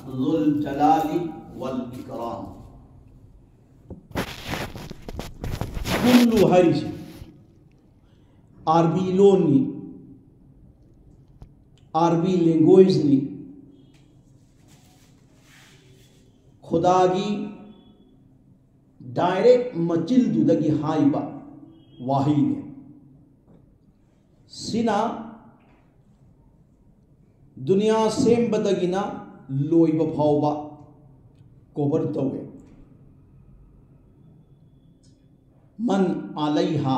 ज़ुल जलाली वल इकराम। कुल्लु हारिसी आरबी लोनी आरबी लैंग्वेज नि खुदागी डायरेक्ट मचिलदुदगी हाइबा वाही ने सिना दुनिया सेंबदगिना लोइब फावबा कोबर तवे। मन अलैहा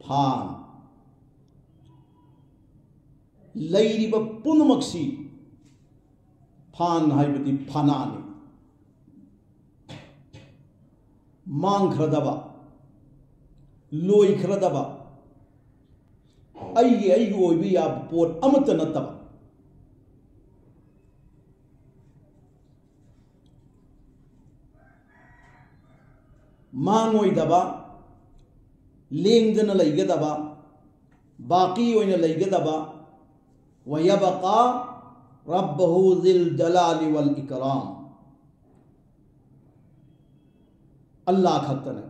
फान लैरिब पुनमक्सी फान हाइबदी फानाने मांखरदबा लोइखरदबा आई ओइबी या पोट अमत नतबा मांगोइदबा लेंगदना लैगदबा बाकी ओइना लैगदबा वयबका रब्बहु ज़िल जलाली वल इकराम। अल्लाह खतने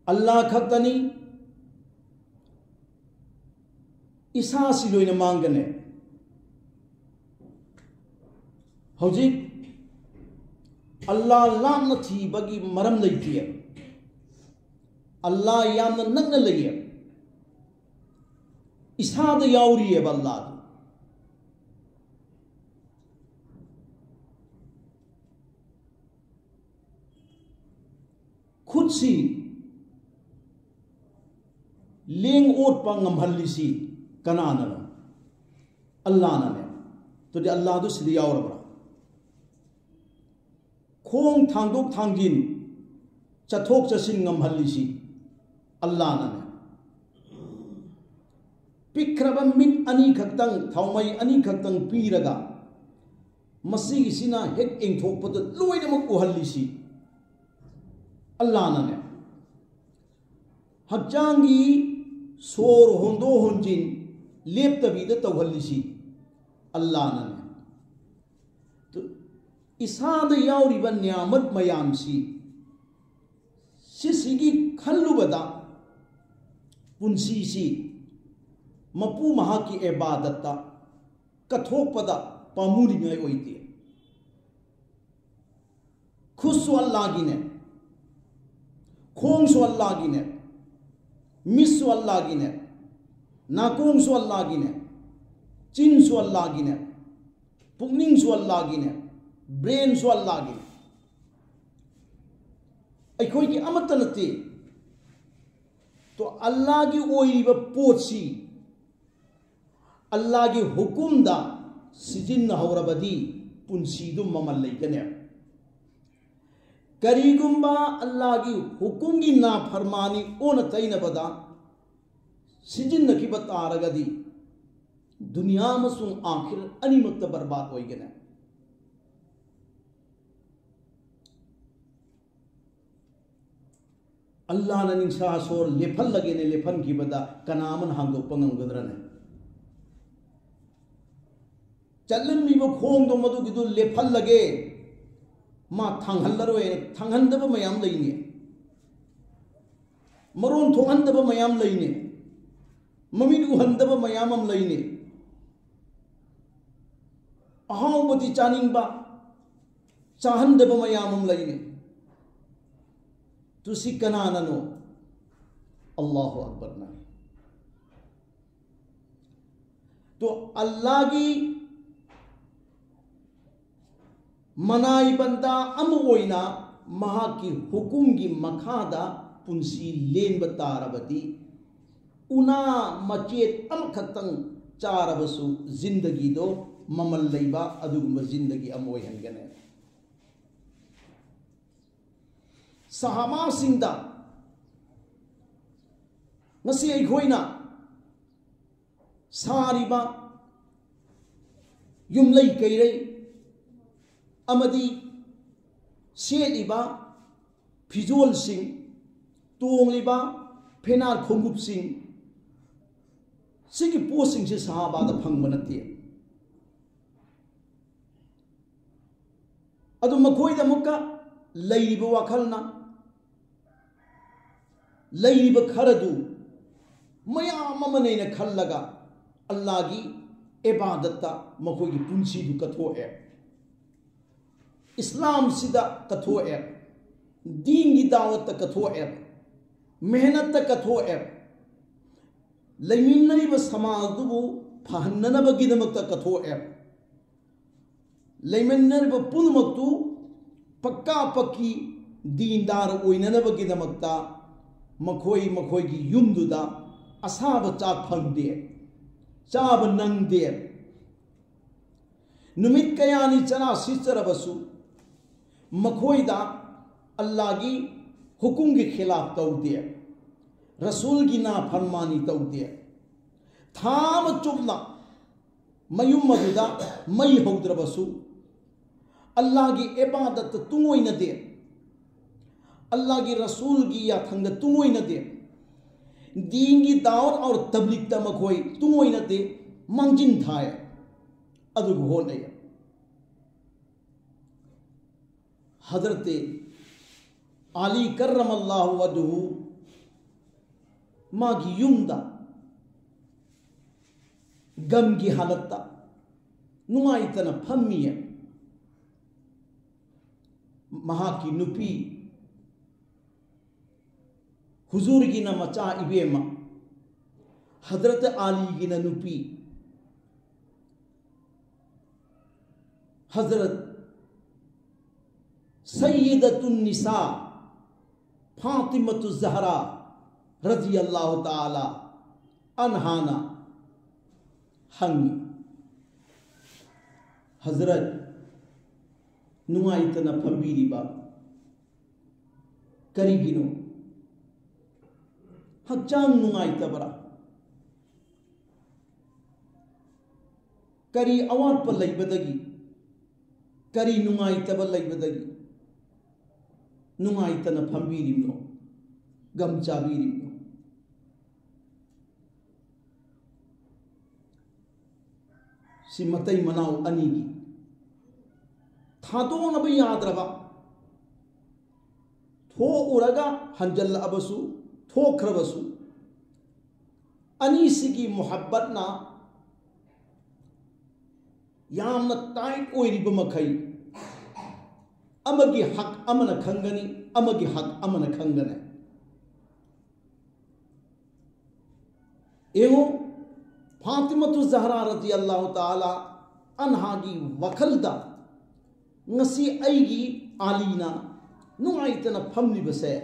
अल्लाह खतनी इसा सिलोइना मांगने हौजिक अल्लाह लामना थीबगी मरम लैतिए अल्लाह यामना नग्न लैए इसाद याउरिए अल्लाह खुद सी लेंग ओट पंगम हल्लिसी कनाना अल्लाह ने तो दे अल्लाह दो सिदी याउरबरा खोंग थांदोक थांगिन चथोक चसिन ngam-हल्लिसी अल्लाह ने पिख्रबा मिट अनि खक्तंग थाउमई अनि खक्तंग पीरगा मसीगिसिना हेक एंथोकपद लोइनमक उहल्लिसी अल्लाह ने हक्चांगी सोर होंदो होंजिन लेप्तबीद तौहल्लिसी अल्लाह ने तो इसाद याउरिबा न्यामत मयामसी सिसिगी खल्लुबदा पुंसीसी मपू महा की इबादत कथोपदा पामुरिङै ओइते खुसु अल्लाह गिने खोंसु अल्लाह गिने मिसु अल्लाह गिने नाकोंसु अल्लाह गिने चिनसु अल्लाह गिने पुनिंगसु अल्लाह गिने ब्रेनसु अल्लाह गिने अखोई की अमत नते तो अल्लाह की ओइरिबा पोटसी अल्लाह की हुकुम दा सिजिन हौरबदी पुंसीदु ममल लैगने करीगुंबा अल्लाह की हुकुम की ना फरमानी ओन तैनबदा सिजिन नखिब तारगदी दुनिया मसुं आखिर अनिमत बर्बाद होइगने अल्लाह ने निंसा सोर लेफल लगे ने लेफन की बदा कनामन हांगो पंगंगद्रने चलन मीबो खोंग दो मदु गिदु लेफल लगे मा थांगहल्लरोय थांगहंदब मयाम लैने मरोन थोंगहंदब मयाम लैने ममिद उहंदब मयामम लैने अहावबदी चानिंगबा चाहंदब मयामम लैने तुसी कनाननो अल्लाहु अकबर ना तो अल्लाह की मनाई बंदा अमोइना महा की हुकुम की मखादा पुंसी लेन बतारबदी उना मचेत अमखतंग चारबसु जिंदगी दो ममल लैबा अदुगुम जिंदगी अमोय हनगने सहामा सिंदा नसी अखोइना सारिबा युमलै कैरै अमदी सेलिबा फिजोल सिंह तोंगलिबा फेनार खोंगुप सिंह सिगी पोसिंग से सहाबादा फंग बनते अदु मखोइदा मुक्का लैरिब वाखलना लैरिब खरदु मयाम अमनैना खल्लगा अल्लाह की इबादत्ता मखोइगी पुंसीदु कथोए इस्लाम सिदा कथोए दीन की दावत कथोए मेहनत कथोए लैमिन्नरिब समाजदुबु फहन्ननबगिदमक्ता कथोए लैमिन्नरिब पुनमक्तु पक्का पक्की दीनदार ओइननबगिदमक्ता मखोई मखोइगी युमदुदा असाब चाक फंगदे चाब नंगदे नुमित कयानी चना सिचरबसु मखोइदा अल्लाह की हुकुम के खिलाफ तौदे रसूल की ना फरमानी तौदे थाम चुमना मयुम मदुदा मई हौद्रबसु अल्लाह की इबादत तुंगोइन दे अल्लाह की रसूल की या थंग तुंगोइन दे दीन की दावत और तबलीग तमकोई तुंगोइन दे मंजिन थाए अदु होने हजरत आली कर्रमल्लाहु वजहु मागी युमदा गम की हालत नुआइतना फम्मीए महा की नुपी हुजूर की न मचा इबेमा हजरत आली की न नुपी हजरत सय्यदतुन निसा फातिमतु ज़हरा रज़ी अल्लाह ताला अन्हाना हंगी हजरत नुआइतना फंबीरिबा करीगिनो हक्चांग नुआइतबरा करी अवाटप लैबदगी करी नुआइतब लैबदगी नुआइतना फंबीरिनो गम चाबीरिनो सी मतई मनाव अनीगी थादोनब याद्रबा थो उरगा हंजल अबसु थोख्रबसु अनीसिगी मोहब्बतना यामना टाइट ओइरिब मखै अमगी हक अमन खंगनी अमगी हक अमन खंगने एवं फातिमतु ज़हरा रज़ी अल्लाह ताला अन्हागी वखलदा ngasi aigi alina nuaitana famli base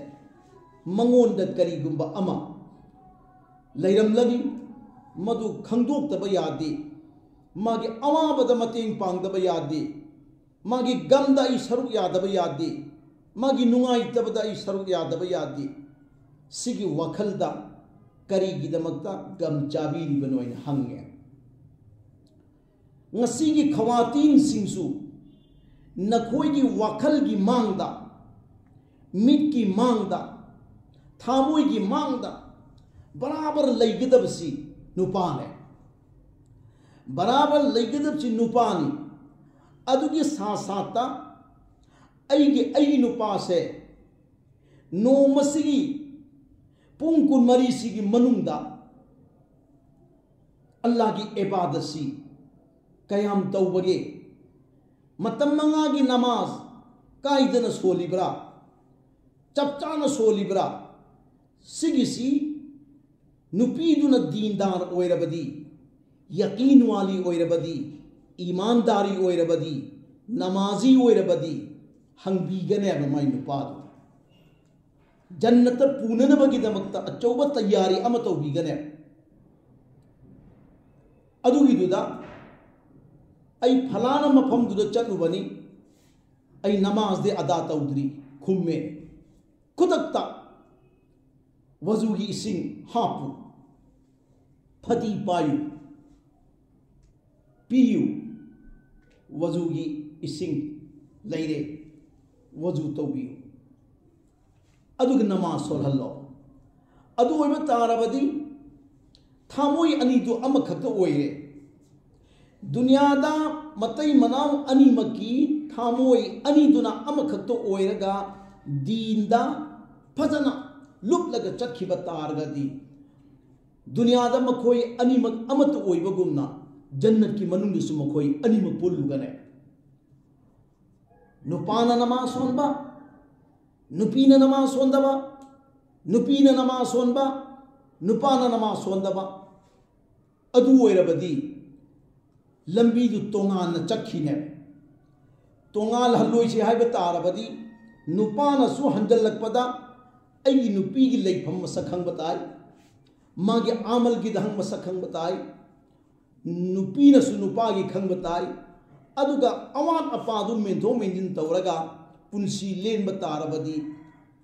mangonda karigumba ama leiramlani madu khangdoktaba yade magi awabada mateng pangdaba yade magi gamda I saruk yadaba yade magi nungaitabada I saruk yadaba yade sigi wakhalda karigidamakta gam chabiri banoin hange ngasi gi khawatin singsu नखोई की वाखल की मांगदा मिट की मांगदा थामोई की मांगदा बराबर लैगदबसी नुपाने बराबर लैगदबसी नुपानी अदुगी सासाता ऐगी नुपा से नोमसी पुंग कुनमरी सिगी मनुंगदा अल्लाह की इबादत कयाम तौबगे मतम मंगा की नमाज कायदन सोलिब्रा चपचान सोलिब्रा सिगिसी नुपीदुन दीनदार ओइरबदी यकीन वाली ओइरबदी ईमानदारी ओइरबदी नमाजी ओइरबदी हंगबीगने माई नुपादु जन्नत पूननबगिदमक्ता अचौब तैयारी अम तौबीगने अदुगिदुदा आई फलाना मफमदुदा चलुबनी आई नमाज दे अदा तौद्री खुम्मे खुदक्ता वजूगी इसिंग हापु फती पायु पियु वजूगी इसिंग लैरे वजू तौबियु अदुग नमाज सोलहल्लो अदु ओइबा तारबदी थामोई अनीदु अमखक्ता ओइरे दुनियादा मतई मनाव अनीमकी थामोई अनीदुना अमखक्ता ओइरगा दीनदा फजना लुपलगा चखिबा तारगदी दुनियादा मखोई अनीमक अमत ओइबगुमना जन्नत की मनुंगसु मखोई अनीमक पुल्लुगने नुपाना नमा सोनबा नुपीना नमा सोंदबा नुपीना नमा सोनबा नुपाना नमा सोंदबा अदु ओइरबदी लंबीदु तोंगान चखिने तोंगाल हल्लोइसे हाइबा तारबदी नुपाना सु हंजलकपदा अई नुपीगी लेफम मसखंग बताई मागे आमल की दहंग मसखंग बताई नुपीना सु नुपागी खंग बताई अदुगा अवान अपादु मेंथो मेंजिन तौरगा पुंसी लेन तारबदी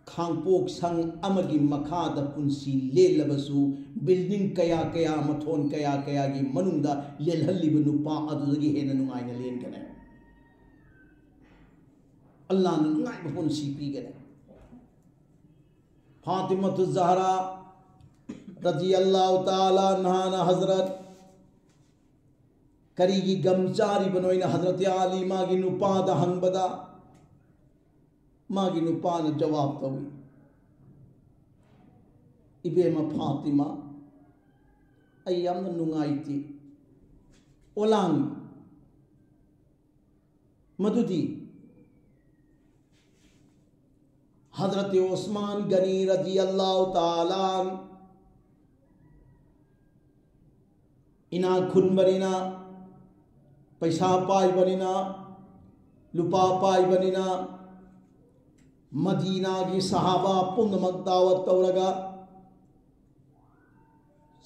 खांगपोक संग अमगी मखाद पुंसी लेलबसु बिल्डिंग कया कया मथोन कया कया की मनुंदा लेलहल्लिब नुपा अदुदगी हेना नुंगाइना लेनगने अल्लाह ने नुंगाइबा पुंसी पीगने फातिमा ज़हरा रज़ियल्लाहु ताला अन्हा हजरत करीगी गमचारी बनोइना हजरत आली मागी नुपादा हंगबदा मागी नुपाना जवाब तवी इबेमा फातिमा आई यामना नुंगाइती ओलांग मदुदी हजरत उस्मान गनी रज़ियल्लाहु ताला इना खुन बनिना पैसा पाई बनिना लुपा पाई बनिना मदीना की सहाबा पुनमक दावत तौरगा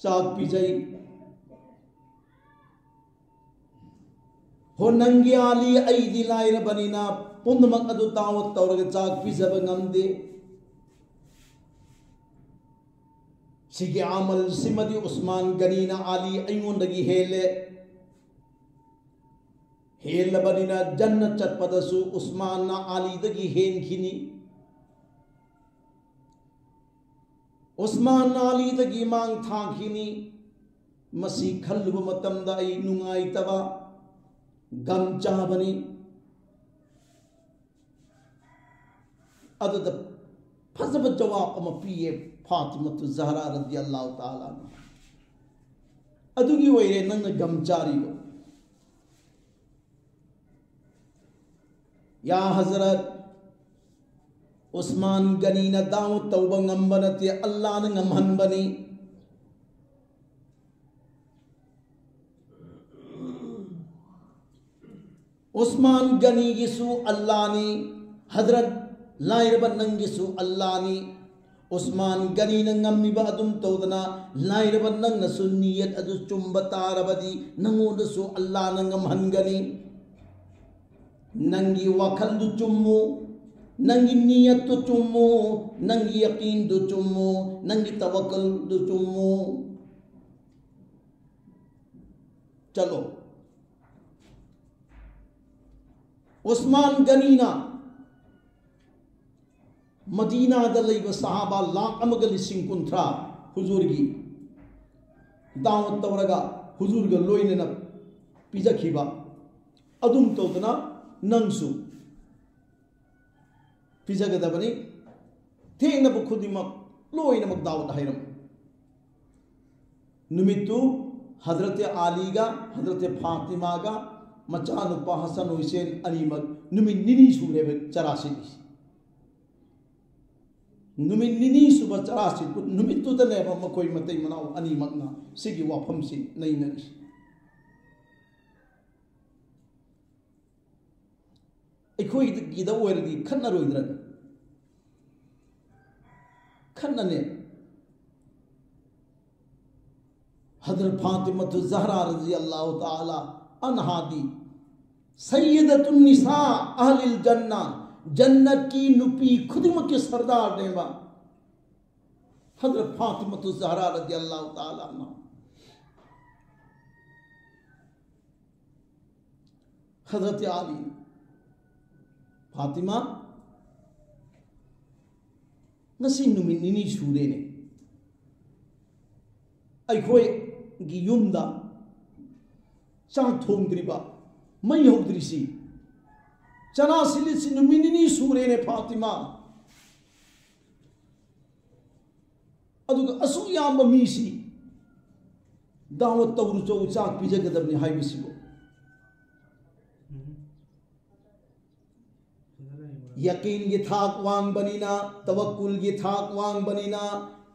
चाक पिजई हो नंगी आली ऐदी लाइर बनिना पुनमक अदु दावत तौरगा चाक पिजब ngамदे सिगे आमल सिमदी उस्मान गनीना आली ऐंगोंदगी हेले हेलबनिना जन्नत चटपदसु उस्मान ना आली दगी हेनखिनी उस्मान ना आली दगी मांग थाखिनी मसी खल्लुब मतमदा आई नुंगाइतबा गम चाबनी अदद फजब जवाब अमा पिए फातिमा ज़हरा रज़ियल्लाहु ताला अदुगी ओइरे नंग गमचारिगो या हजरत उस्मान गनी न दावत तौबा ngambनते अल्लाह ने ngमहनबनी उस्मान गनी गिसु अल्लाह ने हजरत लाइरब नंगिसु अल्लाह ने उस्मान गनी न ngamiba adum tawdana lairab nang na sunniyat adu chumba tarabadi nangodsu Allah na ngamhangani nangi wakal du chummu nangi niyat du chummu nangi yaqin du chummu nangi tawakkal du chummu chalo Usman गनीना Medina दलैब सहाबा लाख अमग लिसिंग कुंथ्रा हुजूर की दावत तवरगा हुजूर ग लोइनना पिजखिबा अदुम तौदना नंगसु पिजगदबनी थेंगनब खुदिमक लोइनमक दावत harem नुमितु हजरत आलीगा हजरत फातिमागा मचानुपा हसन हुसैन अनीमक नुमित निनी सुरेब चरासी नुमित निनी सुब चरासी नुमित तुदने मकोई मतई मनाव अनीमकना सिगी वाफम सि नई नगी अखोई गिदा ओइरदी खन्ना रोइद्र खन्नने हजरत फातिमा ज़हरा रज़ियल्लाहु ताला अनहादी सैयदतुन निसा अहलिल जन्ना जन्नत की नुपी खुदिम के सरदार नेवा हजरत फातिमा ज़हरा रज़ियल्लाहु ताला अन्हा हजरत आली फातिमा नसी नुमित निनी सुरेने अखोई गी युमदा चाक थोंद्रिबा मई हौद्रिसी चना सिलिसी नुमिनिनी सूरेने फातिमा अदुगा असु याम मीसी दावत तौरु चौ चाक पिजगदबनि हाइबिसिबो यकीन की थाक वांग बनीना तवक्कुल की थाक वांग बनीना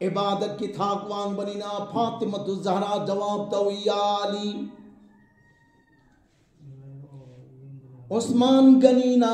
इबादत की थाक वांग बनीना फातिमतु ज़हरा जवाब तवियाली उस्मान गनीना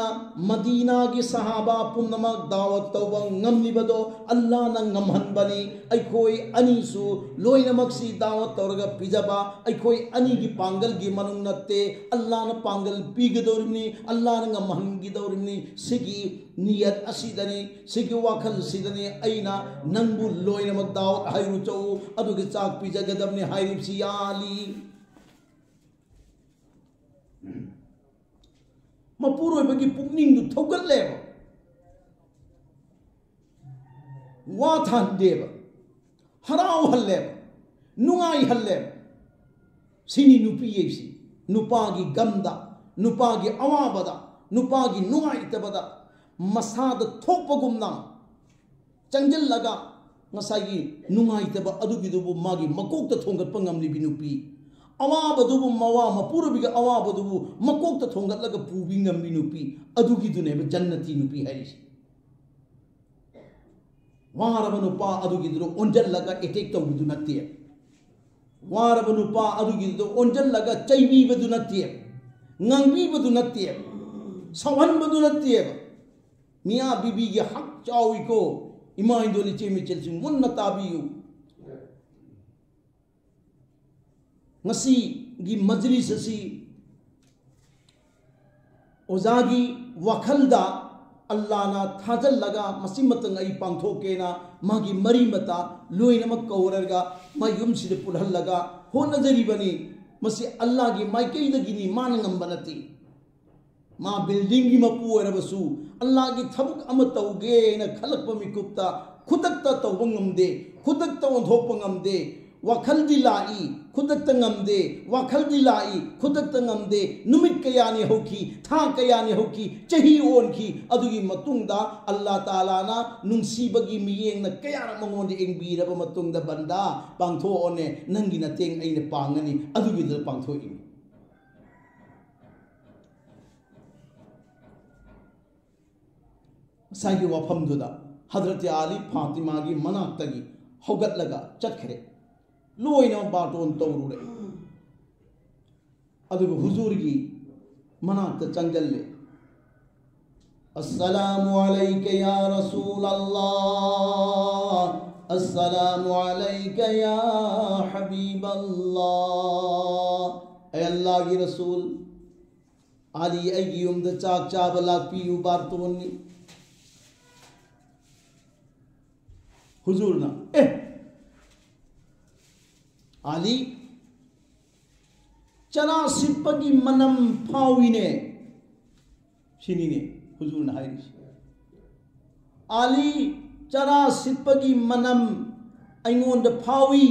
मदीना की सहाबा पुनमक दावत तौबा ngамनिबदो अल्लाह न ngамहनबनी अखोई अनीसु लोइनमक्सी दावत तौरगा पिजबा अखोई अनी की पांगल की मनुंग नत्ते अल्लाह न पांगल पीगदौरिनी अल्लाह न ngамहनगिदौरिनी सिगी नियत असीदनी सिगी वाखल सिदनी अइना नंबु लोइनमक दावत हाइरु चौ अदुगे चाक पिजगदबनी हाइरिबसी याली मपुरोइबगी पुकनिंगदु थौगल्लेबा वाथान्देबा हरावहल्लेबा नुंगाइहल्लेबा सिनी नुपी येसी नुपागी गमदा नुपागी अवाबदा नुपागी नुंगाइतबदा मसाद थोपगुमना चंगल्लगा ngसागी नुंगाइतबा अदुगिदुबु मागी मकोकता थोंगतपा ngamlibi नुपी अवाबदुबु मवा मपुरबिगा अवाबदुबु मकोकता थोंगतलगा पुबि ngambi नुपी अदुगिदुनेबा जन्नती नुपी हाइरिसि वारब नुपा अदुगिदुरो ओंजल्लगा अटैक तौबदु नत्ते वारब नुपा अदुगिदुरो ओंजल्लगा चैबिबदु नत्ते ngambiबदु नत्ते सवनबदु नत्ते मिया बीबी गे हक चाविको इमा Indoli चेमिचेलसिंग Munna ताबियु ngasi gi majlis asi ozaगी wakhalda Allah na thajal laga masimatang ai pangthoke na magi mari mata loinamak kaurarga mayum side pulhal laga ho nazari bani masi Allah gi maikei da gini manangam banati ma building gi mapu erabasu Allah gi thabuk ama tauge na khalakpa mikupta khudakta tawbangam de khudakta onthopangam de wakal dilai khudakta ngamde wakal dilai khudakta ngamde numit kayani hoki tha kayani hoki chahi onki adugi matungda Allah taala na nungsibagi miyeng na kayara mangonde engbiraba matungda banda pangtho one nangi na teng aine pangani adugi dal pangtho imi saigi wafam duda Hazrat Ali Fatima gi manaktagi hogatlaga chatkhere लोइना बाटोन तौरुरे अदुग हुजूर की मनात चंगल्ले अस्सलामु अलैका या रसूल अल्लाह अस्सलामु अलैका या हबीब अल्लाह ए अल्लाह की रसूल आली अय्युम द चाक चाबला पियु बाटोनी हुजूर ना Ali चना सिपगी मनम फाविने सिनीने हुजूर ने हाइरिस Ali चना सिपगी मनम अइंगोंद फावी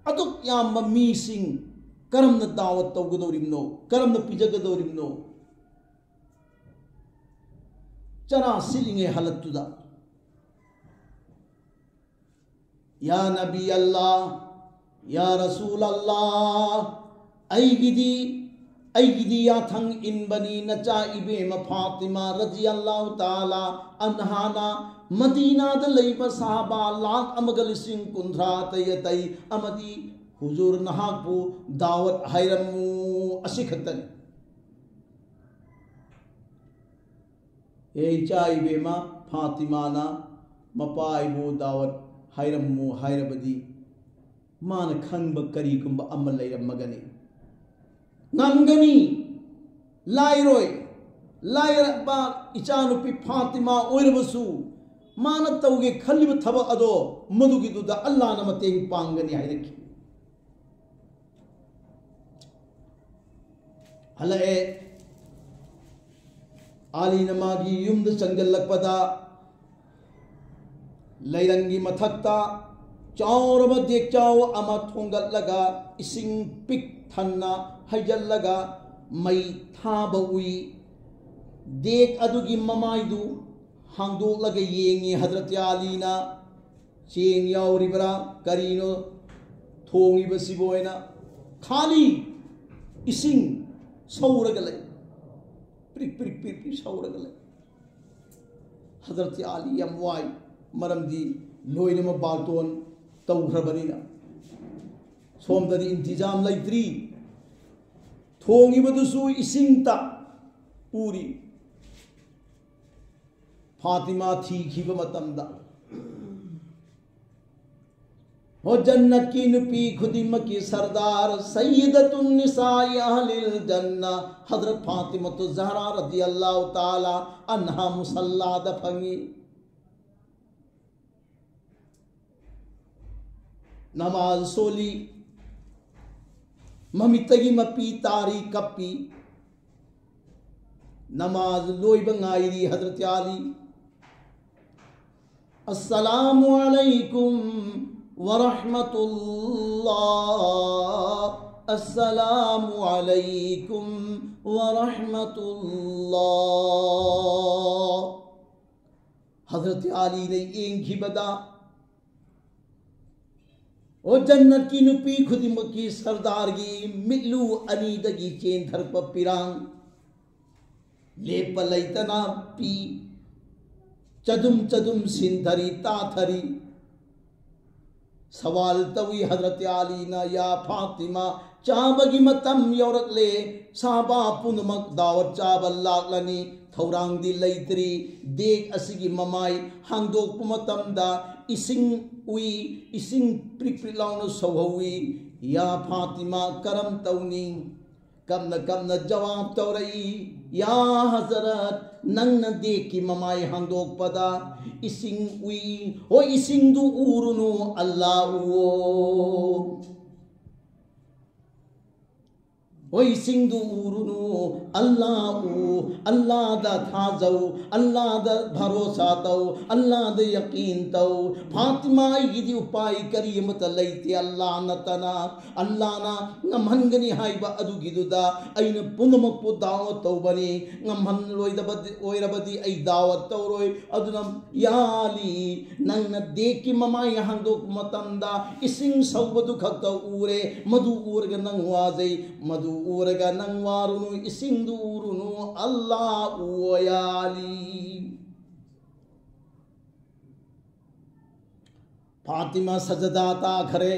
अदुक याम मीसिंग करम न दावत तौगदोरिमनो करम न पिजगदोरिमनो चना सिलिंगे हलतुदा या नबी अल्लाह या रसूल अल्लाह ऐगिदी याथंग इन बनी नचा इबेम फातिमा रजी अल्लाह ताला अन्हाना मदीना द लैबा साहबा लाख अमगलिसिंग कुंद्रा तयतई अमदी हुजूर नहाकु दावत हायरमु असिखतन ए चा इबेमा फातिमा ना मपाइबु दावत हायरमु हायरबदी मान खंब करीगुंब अमल लैरमगनी नंगनी लाइरोय लाइरबा इचानुपि फातिमा ओइरबसु मान तौगे खलिब थब अदो मदुगिदुदा अल्लाह न मतेंग पांगनी हायरकी हलए आली नमागी युमद चंगलकपदा लैरंगी मथक्ता चाउरबा देगचाव अमा थोंगतलगा इसिंग पिक थन्ना हैजल्लगा मई थाबा उई देग अदुगी ममाइदु हांगदोलगा येंगी हजरत अलीना चेंग याउरिबरा करीनो थोंगिबसिबोयना खाली इसिंग सौरगा ले प्रिक प्रिक प्रिक प्रिक सौरगा ले हजरत अली यम वाई मरमदी लोइनम बातोन तौख्रबनिना सोमददी इंतजाम लैत्री थोंगिबदुसु इसिंगता पूरी फातिमा थीखिब मतमदा हो जन्नत की नुपी खुदिम की सरदार सय्यदतुन निसाई अहलिल जन्ना हजरत फातिमा तो ज़हरा रज़ियल्लाहु ताला अन्हा मुसल्ला दफंगी नमाज सोली ममितगी मपी तारी कपी नमाज लोइब गायरी हजरत अली अस्सलामु अलैकुम वरहमतुल्लाह अस्सलामु अलैकुम वरहमतुल्लाह हजरत अली ने एंखिबदा ओ जन्नत की नुपी खुदिम की सरदार की मिलू अनीदगी चेन धरप पिरांग लेप लैतना पी चदुम चदुम सिंधरी ताथरी सवाल तवी हजरत अलीना या फातिमा चाबगी मतम यौरकले साबा पुनमक दावत चाबल लाकलनी थौरांगदी लैत्री देग असिगी ममाई हांगदोक मतमदा इसिंग उई इसिंग प्रिक प्रिक लाउन सौहवी या फातिमा करम तौनी कमना कमना जवाब तौरई या हजरत नंग देख की ममाई हांगदोक पदा इसिंग उई हो इसिंग दु उरुनु अल्लाह ओ इसिंग दु उरुनु अल्लाह दा थाजौ अल्लाह दा भरोसा तौ अल्लाह दा यकीन तौ फातिमा गिदी उपाय करियमत लैते अल्लाह नतना अल्लाह ना ngамहनगनी हाइबा अदुगिदुदा अइन पुनमक पु दावत तौबनी ngамहन लोइदबदि ओइरबदि ऐ दावत तौरोय अदुनम याली नंग देख की ममाई हांगदोक मतमदा इसिंग सौबदु खक्त उरे मधु उरगा नंग वाजै मधु उरगा नंग वारुनु इसिंग दु उरुनु अल्लाह याली फातिमा सजदाता खरे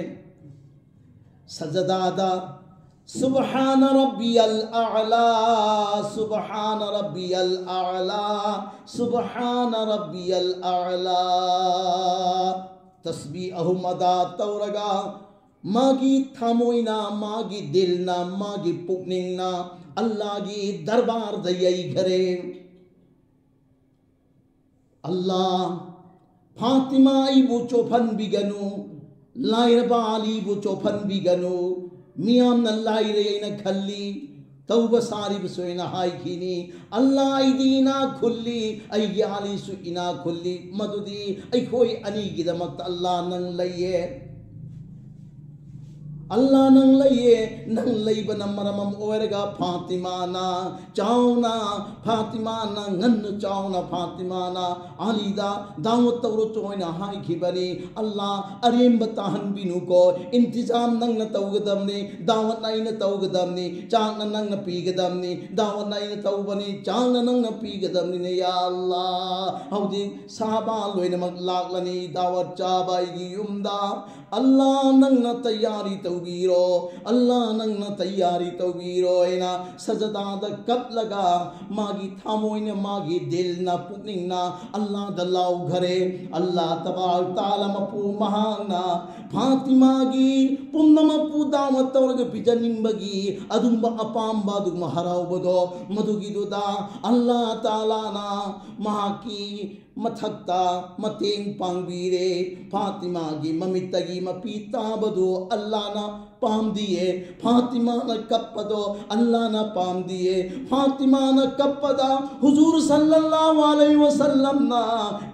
सजदादा सुबहान रब्बियल आला सुबहान रब्बियल आला सुबहान रब्बियल आला तस्बीह अहमदा तौरगा मागी थामोइना मागी दिलना मागी पुकनिंगना अल्लाह की दरबार दयई घरे अल्लाह फातिमा इबु चोफन बिगनु लाइरबा अली बु चोफन बिगनु मियाम न लाइरे न खल्ली तौबा सारी बसोइना हाई खीनी अल्लाह इदीना खुल्ली ऐ याली सु इना खुल्ली मदुदी ऐ खोई अनी गिदमत अल्लाह नंग लइये अल्लाह नंग लइये नंग लइब नमरमम ओरगा फातिमा ना चाउना फातिमा ना ngन चाउना फातिमा ना अलीदा दावत तौरो चोइना हाई खिबनी अल्लाह अरेम बताहन बिनु को इंतजाम नंग न तौगदमनी दावत नाइन तौगदमनी चांग नंग न पीगदमनी दावत नाइन तौबनी चांग नंग न पीगदमनी ने या अल्लाह हौदी साबा लोइनमक लाकलनी दावत चाबाई युमदा अल्लाह नंग न तैयारी तौबीरो अल्लाह नंग न तैयारी तौबीरो एना सजदाद कब लगा मागी थामोइने मागी दिल ना पुकनिंग ना अल्लाह दलाउ घरे अल्लाह तबारक ताला मपु महाना फातिमा गी पुन्नम पु दावत तौरग पिजनिंबगी अदुंबा अपांबा दुम हराउबदो मधुगिदुदा अल्लाह ताला ना महाकी मथक्ता मतेंग पांगबीरे फातिमा की ममितगी मपी ताबदो अल्लाह ना पाम दिए फातिमा न कप्पदो अल्लाह ना पाम दिए फातिमा न कप्पदा हुजूर सल्लल्लाहु अलैहि वसल्लम ना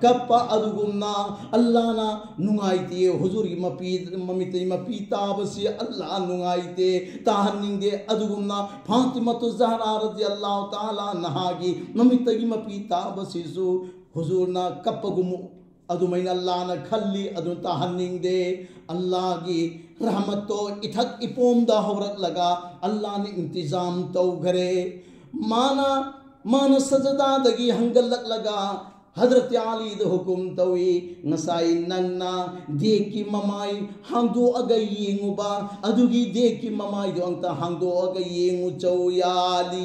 कप्पा अदुगुमना अल्लाह ना नुंगाइते हुजूर की ममितगी मपी ताबसी अल्लाह नुंगाइते ताहनिंगे अदुगुमना फातिमा तो ज़हरा रज़ियल्लाहु ताला अन्हा की ममितगी मपी ताबसीसु हुजूर ना कप्पगुमु अदुमैन अल्लाह ना खल्ली अदुन ताहनिंगे अल्लाह की रहमत तो इथक इपोम दा हवरत लगा अल्लाह ने इंतजाम तो घरे माना सजदा दगी हंगलक लगा हजरत आली द हुकुम तवी नसाई नन्ना दे की ममाई हांगदो अगा येंगुबा अदुगी दे की ममाई दो अंता हांगदो अगा येंगु चौ याली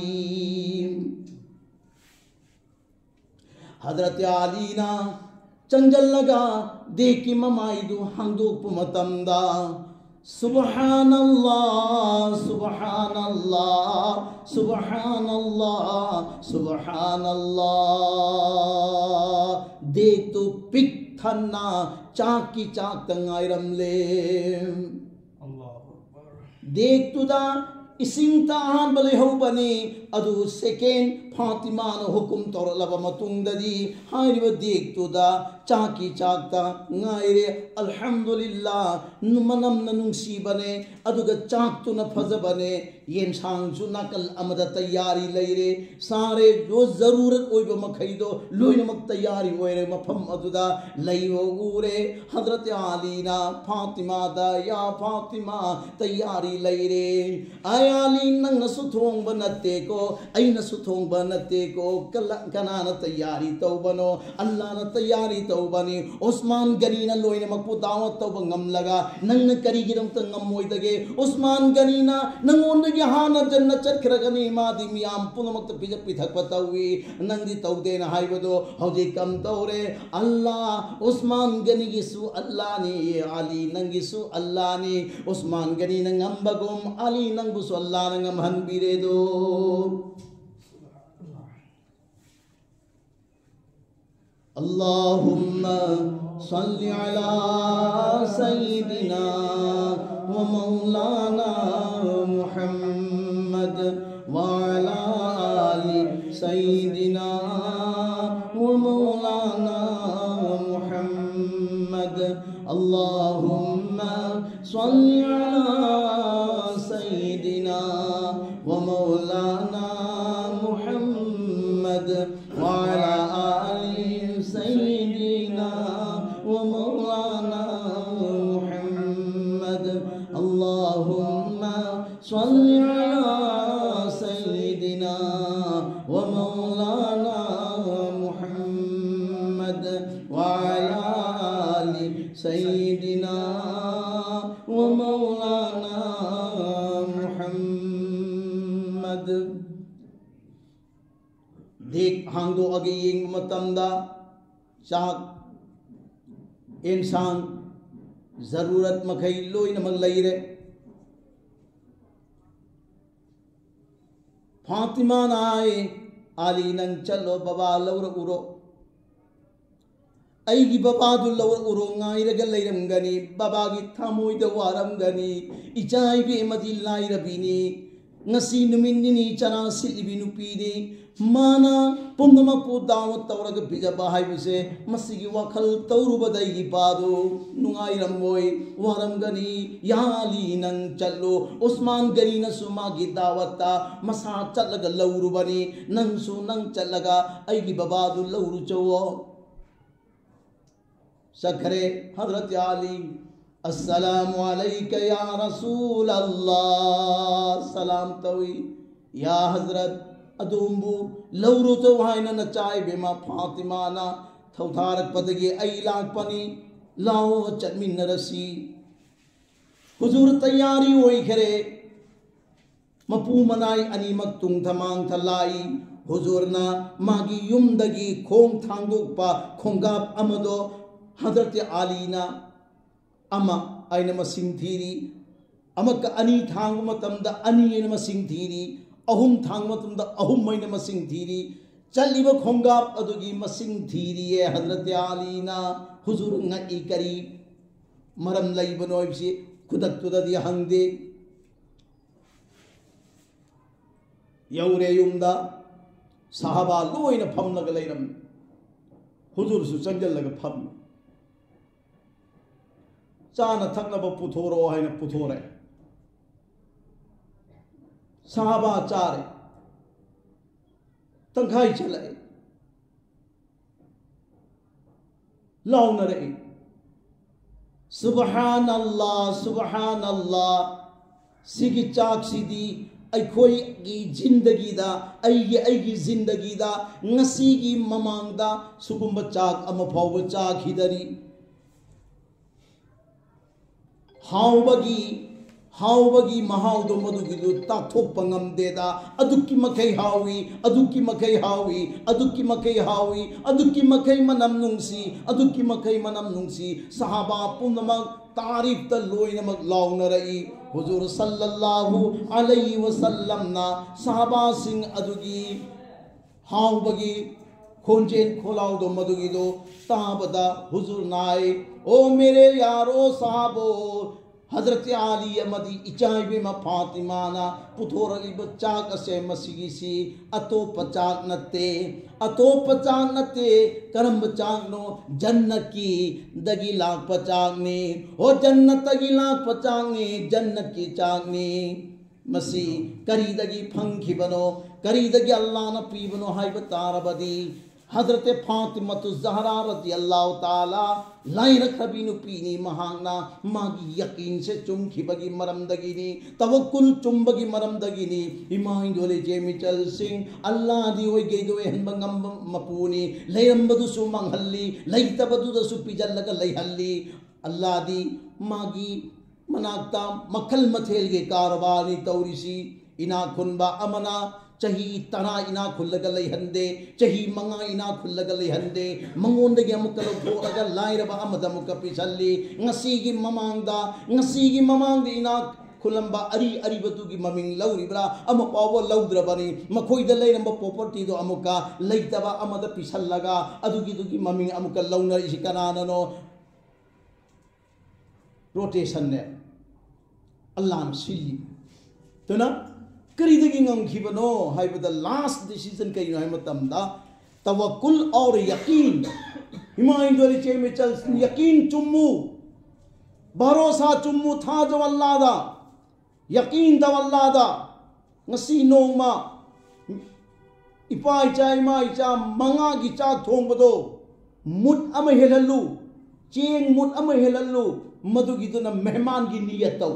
हजरत आली ना चंजल लगा दे की ममाई दो हांगदो पुमतमदा सुबहानल्लाह सुबहानल्लाह सुबहानल्लाह सुबहानल्लाह देख तो पिक थन्ना चाक की चाक तंगाइरम ले देख तुदा इसिंग ताहान बले हो बने अदु सेकेंड फातिमा न हुकुम तोरलब मतुंगददी हारिब देख तुदा चाकी चाकता ngaire alhamdulillah numanam nanungsi bane aduga chak tu na phaz bane yen sang ju nakal amada tayyari leire sare jo zarurat oiba makhaido loina mak tayyari oire mafam aduda leiwo ure hazrat ali na fatima da ya fatima tayyari leire ay ali nang na su thong banate ko aina su thong banate ko kana na tayyari tawbano allah na tayyari tawbani Usman Ghani ना लोई ने मकपू दावत तो बंगम लगा नंग करी गिरम तो ngam मोई दगे उस्मान गनी ना नंगों ने यहाँ ना जन्नत चट खरगनी मादी मियाम पुनः मक्त पिज पिथक पतावी नंगी तौदे ना हाई बदो हौजे कम तौरे अल्लाह उस्मान गनी गिसु अल्लाह ने ये अली नंगी सु अल्लाह ने उस्मान गनी नंगम बगुम अली नंग बुसु अल्लाह नंगम हन बीरे दो अल्लाहुम्मा सल्लि अला सय्यिदिना व मौलाना मुहम्मद व अला आलि सय्यिदिना व मौलाना मुहम्मद अल्लाहुम्मा सल्लि अला सय्यिदिना व मौलाना मुहम्मद व अला सय्यिदिना व मौलाना मुहम्मद अल्लाहुम्मा सल्लि अला सय्यिदिना व मौलाना मुहम्मद व अला आलि सय्यिदिना व मौलाना मुहम्मद देख हांगदो अगे येंग मतमदा चाक इंसान जरूरत मखई लोई नमक लई रे फातिमा नाए आली नंग चलो बाबा लौर उरो ऐगी बाबा दु लौर उरो ngaई रे गलैरमगनी बाबा की थामोई द वारमगनी इचाई बे मदी लाई रबिनी ngasi numinini chana silibi nupini mana pumdamapu dawat tawraga bijaba haibuse masigi wakhal tawrubadai padu nungai ramoi waramgani yali nang challo usman gani na suma gi dawata masa chalaga lawrubani nang su nang chalaga aigi babadu lawru chawo sakre hazrat ali अस्सलामु अलैका या रसूल अल्लाह सलाम तवी या हजरत अदुम्बु लौरु तो वाइना न चाय बेमा फातिमा ना थौथारक पदगे आई लाग पनी लाओ चटमिन नरसी हुजूर तैयारी होई खरे मपू मनाई अनीमक तुंग थमांग थलाई हुजूर ना मागी युमदगी खोंग थांगदुपा खोंगाप अमदो हजरत आली ना अमा आइना मसिंग थीरी अमक अनि थांग मतमदा अनि एन मसिंग थीरी अहुम थांग मतमदा अहुम मैना मसिंग थीरी चलिब खोंगाप अदुगी मसिंग थीरिये हजरत आलीना हुजूर ngaki करी मरम लैबनो इबसी खुदक्तुददी हंगदे यौरे युमदा साहबा लोइना फमलगा लैरम हुजूर सु चंगलगा फम चाना थकनबा पुथोरो हाइना पुथोरे साहबा चारे तंखाई चले लाउनरे सुबहानल्लाह सुबहानल्लाह सिगी चाक सिदी अखोई की जिंदगी दा आई जिंदगी दा ngasi की ममांग दा सुगुम्ब चाक अमा फाव चाक हिदरी हावबगी महावदो मदुगिदु ताथोप ngamdeda aduki makai hawi aduki makai hawi aduki makai hawi aduki makai manam nungsi sahaba punamak तारीफ त लोइनमक लाउनरई हुजूर सल्लल्लाहु अलैहि वसल्लम ना सहाबा सिंह अदुगी हाउबगी खोंजेन खोलाउदो मदुगिदो ताबदा हुजूर नाय ओ मेरे यारो साहबो हजरत आली अमदी इचाइबे मा फातिमा ना पुथोरली बच्चाक असे मसीगिसी अतो पचाक नते करम बचाक नो जन्नत की दगी लाख पचाक ने ओ जन्नत दगी लाख पचाक ने जन्नत की चाक ने मसी करी दगी फंखी बनो करी दगी अल्लाह न पी बनो हाय बतारबदी हजरत फातिमा ज़हरा रज़ी अल्लाह ताला लाइन खबीनु पीनी महांगना मागी यकीन से चुमखी बगी मरमदगिनी तवक्कुल चुंबगी मरमदगिनी इमाइन दोले जेमिचल सिंह अल्लाह दी होय गेदोए हनबंगम मपूनी लेरंबदु सु मंगहल्ली लैतबदु दसु पिजल्लग लैहल्ली अल्लाह दी मागी मनाक्ता मखल मथेल के कारबानी तौरिसी इना खुनबा अमना चही तना इना खुल्लगा लैहंदे चही मंगा इना खुल्लगा लैहंदे मंगोंदगे अमुक लौथोरगा लाइरबा अमदा अमुक पिसल्ली ngasiगी ममांगदे इना खुलंबा अरिबतुगी ममिंग लौरिब्रा अम पावो लौद्रबनी मखोइदा लैरंबा प्रॉपर्टी दो अमुका लैतबा अमदा पिसल्लगा अदुगी ममिंग अमुक लौनरिसि कनाननो रोटेशन ने अल्लाह न सिल्ली तोना करीदगी ngamkhibano haibada last decision kai no haimatamda tawakkul aur yaqeen himain dori cheme chal yaqeen chummu bharosa chummu tha jawallada yaqeen dawallada ngasi nongma ipai chai mai cha manga gi cha thongbado mut ama helallu cheng mut ama helallu madugi duna mehman gi niyat taw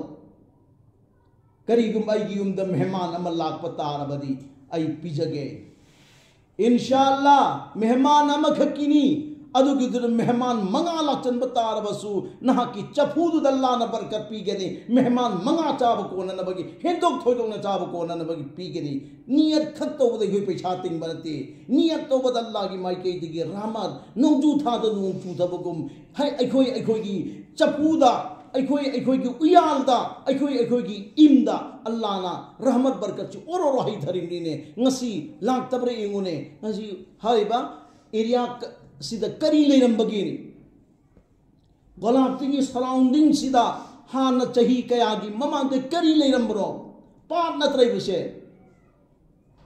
करीगुम आई यूम द मेहमान अमल लाख पतारबदी आई पिजगे इंशाअल्लाह मेहमान अमख किनी अदुगी दुर मेहमान मंगा लाचन बतारबसु नहा की चफूदु दल्ला न बरकत पीगेनी मेहमान मंगा चाब को न बगी हेदोक थोदोक न चाब को न बगी पीगेनी नियत खत तो बदे होय पैसा तिंग बनते नियत तो बद अल्लाह की माई के दिगे रहमत नोंजू था द नों चू थबगुम है अखोई की चफूदा अखोई की उयालदा अखोई की इमदा अल्लाह ना रहमत बरकत ची ओरो रही धरिनी ने ngasi लाख तबरे इंगुने ngasi हाइबा एरिया सिदा करी लेरंबगीनी गलाप्ती की सराउंडिंग सिदा हान चही कयागी ममांग के करी लेरंबरो पाट नत्रै बसे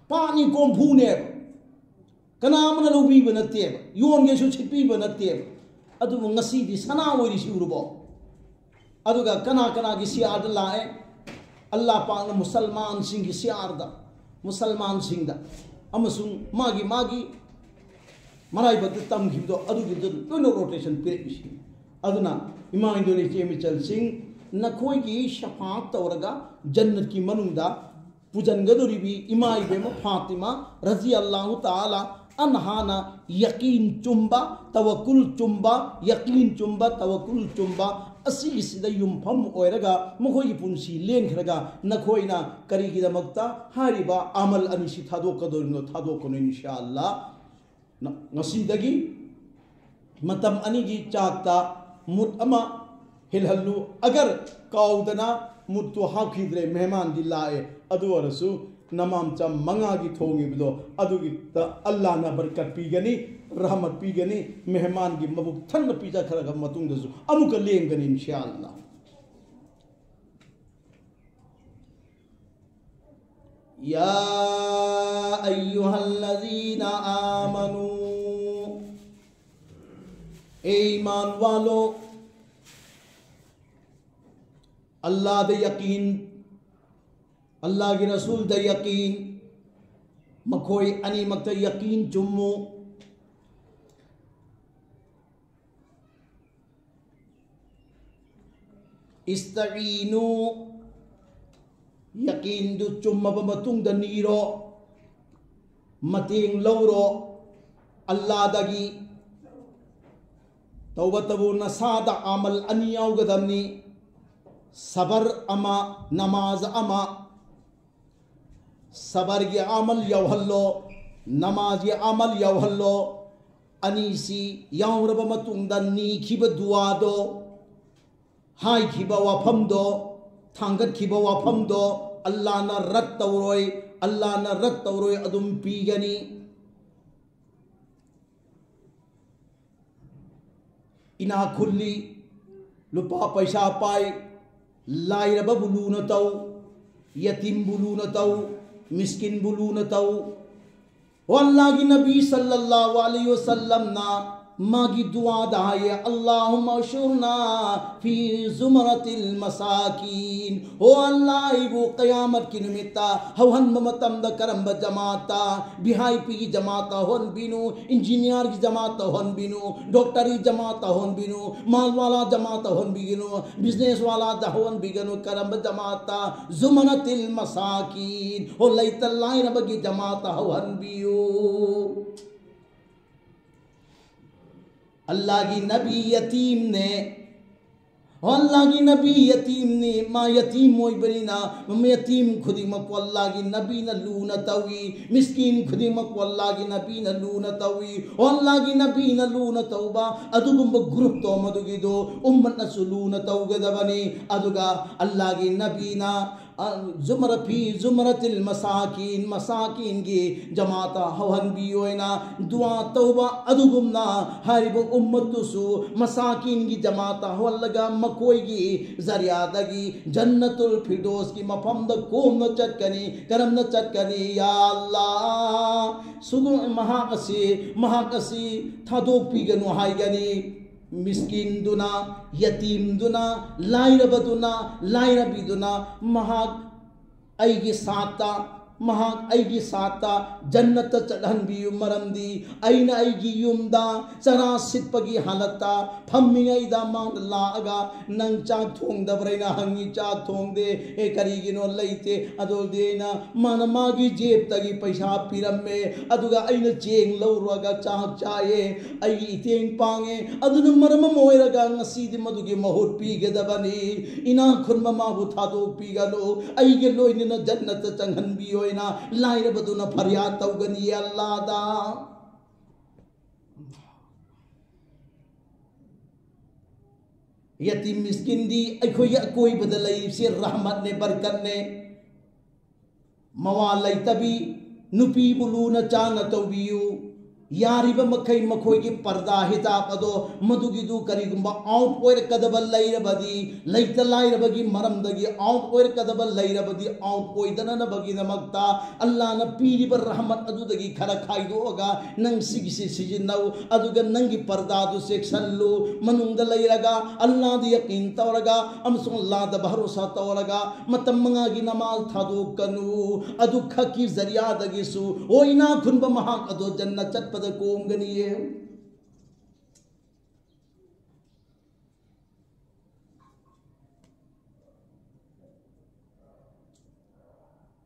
पानी कोम भूने कनामना लोबी बनते योन गेसु छिपी बनते अदु ngasi di sana ओइरि सिउरबो अदुगा कना की सियार लाए अल्लाह पाक मुसलमान सिंह की सियार दा मुसलमान सिंह दा अमसुंग मागी मराई बद तम खिबदो अदुगी दोनो रोटेशन पिरेबिसी अदुना इमा इंदोने चेमिचल सिंह नखोई की शफात तौरगा जन्नत की मनुंदा पुजनगदुरिबी इमा इबेम फातिमा रजी अल्लाह ताला अनहाना यकीन चुंबा तवक्कुल चुंबा यकीन चुंबा तवक्कुल चुंबा असीसिदा युमफम ओइरगा मखोई पुंसी लेनखरगा नखोइना करिगिदमक्ता हारिबा अमल अनिसि थादोकदोरिनो थादोकनो इंशाअल्लाह ngasiदगी मतम अनिगी चाकता मुत अमा हिलहल्लु अगर काउदना मुत तो हाखिद्रे मेहमान दी लाए अदुवरसु नमाम चा मंगा की थोंगी बदो अदुगी ता अल्लाह ना बरकत पीगनी रहमत पीगनी मेहमान की मबुक थन पीजा खरगा मतुंग दसु अमुक लेंगनी इंशाअल्लाह या अय्युहल्लज़ीना आमनू ईमान वालो अल्लाह दे यकीन अल्लाह के रसूल दे यकीन मखोई अनि मक्ता यकीन जुम्मो इस्तईनु यकीन दु चुम्मब मतुंग द नीरो मतेंग लौरो अल्लाह दगी तौबतबु नसादा अमल अनियाव गदमनी सबर अमा नमाज अमा सबर के अमल यौहल्लो नमाज के अमल यौहल्लो अनीसी यावरब मतुंग द नीखिब दुआदो हाइखिब वाफमदो थांगतखिब वाफमदो अल्लाह ना रद तौरोय अल्लाह ना रद तौरोय अदुम पीगनी इना खुल्ली लुपा पैसा पाई लाइरब बुलू न तौ यतीम बुलू न तौ मिस्किन बुलू न तौ अल्लाह की नबी सल्लल्लाहु अलैहि वसल्लम ना मागी दुआ दहाये अल्लाहुम्मा शुरना फी जुमरतिल मसाकीन ओ अल्लाह वो क़यामत की निमित्ता हवन मतम द करम ब जमाता वीआईपी की जमाता होन बिनु इंजीनियर की जमाता होन बिनु डॉक्टर की जमाता होन बिनु माल वाला जमाता होन बिनु बिजनेस वाला होन बिगनु करम ब जमाता जुमरतिल मसाकीन ओ लैतल्लाई रब की जमाता होन बियो अल्लाह की नबी यतीम ने अल्लाह की नबी यतीम ने माँ यतीम मोई बनी ना यतीम खुदी मको अल्लाह की नबी न लू न तवी मिस्किन खुदी मको अल्लाह की नबी न लू न तवी अल्लाह की नबी न लू न तौबा अदुगुम ग्रुप तो मदुगी दो उम्मत न सुलू न तौगदबनी अदुगा अल्लाह की नबी ना जुमर फी जुमरतिल मसाकीन मसाकीन की जमाता हवन बियोना दुआ तौबा अदुगुमना हरिब उम्मतुसु मसाकीन की जमाता हवलगा मकोई की जरियादगी जन्नतुल फिरदौस की मफम द कोम न चटकनी करम न चटकनी या अल्लाह सुगु महाकसी थादोक पीगनु हाइगनी मिस्किन दुना यतीम दुना लाइरबदुना लाइरबीदुना महाग ऐगी साता महाग ऐगी साता जन्नत चढ़नबियु मरमदी ऐना ऐगी युमदा चरा सिटपगी हालता फम्मिङैदा मांग लागा नंग चाक थोंगदब्रैना हंगी चाक थोंगदे ए करिगिनो लैते अदोदेना मान मागी जेबतगी पैसा पिरम्मे अदुगा ऐना चेंग लौरगा चाक चाये ऐगी इतेंग पांगे अदुनु मरम मोयरगा ngasiदी मदुगी महुत पीगदबनी इना खुरमा माबु थादोक पीगनो ऐगे लोइनिना जन्नत चंगहनबियो लाइरबदुना फरियाद तौगनी अल्लाह दा यतीम मिस्किन दी अखोई अकोई बदलई से रहमत ने बरकत ने मवा लैतबी नुपी बुलू न चान तौबियु यारिब मखै मखोई की पर्दा हिजाब अदो मदुगिदु करिगुंबा आउट ओयर कदबल लैरबदी लैत लाइरबगी मरमदगी आउट ओयर कदबल लैरबदी आउट ओइदना न बगी नमक्ता अल्लाह न पीरिब रहमत अदुदगी खरा खाइदोगा नंग सिगिसि सिजिनौ अदुगा नंगी पर्दा दु सेक्सल्लु मनुंग लैरगा अल्लाह द यकीन तौरगा अमसुं अल्लाह द भरोसा तौरगा मतम मंगागी नमाज थादोकनु अदु खकी जरिया दगिसु ओइना खुनब महा अदो जन्नत चट कोमगनिये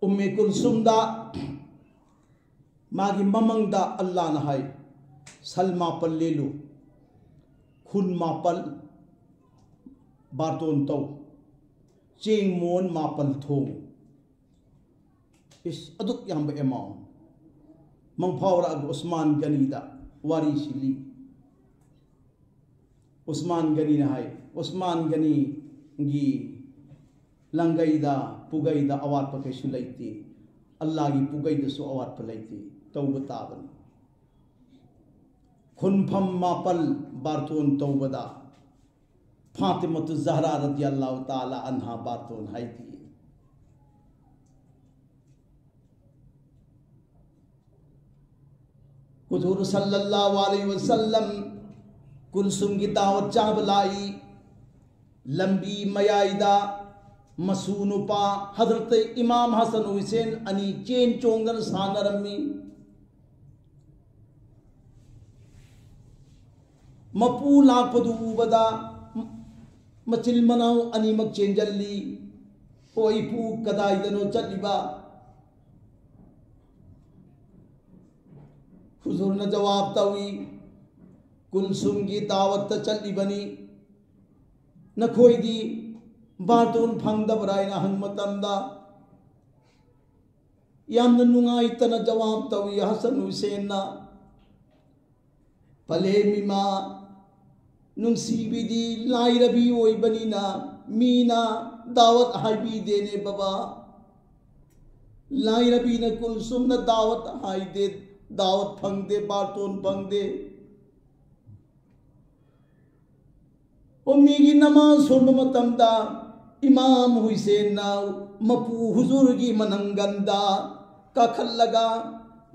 उम्मे कुलसुमदा मागी ममंगदा अल्लाह न हाय सलमा पल्लेलु खुन मापल बातोन तौ चेंग मोन मापल थोंग इस अदुक यहां एमाउंट मंगफावरा उस्मान गनीदा वारी सिली उस्मान गनी नहाय उस्मान गनी गी लंगईदा पुगईदा अवात पकेशु लैती अल्लाह की पुगैदसु अवात लेते तौब ताबन खुनफम मापल बारतोन तौबदा फातिमतु ज़हरा रज़ियल्लाहु ताला अन्हा बारतोन हाइती हुजूर सल्लल्लाहु अलैहि वसल्लम कुलसुम की दावत चाबलाई लंबी मयाइदा मसूनुपा हजरत इमाम हसन हुसैन अनि चेन चोंगन सानरमी मपू लापदु उबदा मचिल मनाव अनिमक चेंजल्ली ओइपू कदाइदनो चलिबा हुजूर ने जवाब तवी कुलसुम की दावत चलिबनी नखोइदी बातोन फंगदबरायना हंगमतंदा यामन नुंगाइतना जवाब तवी हसन हुसैन ना भले मिमा नुंसीबिदी लाइरबी ओइबनीना मीना दावत हाइबी देने बाबा लाइरबी न कुलसुम न दावत हाई दे दावत फंगदे बातोन फंगदे उम्मीगी नमाज सोम मतमदा इमाम हुसैन ना मपू हुजूर की मनंगंदा काखल्लगा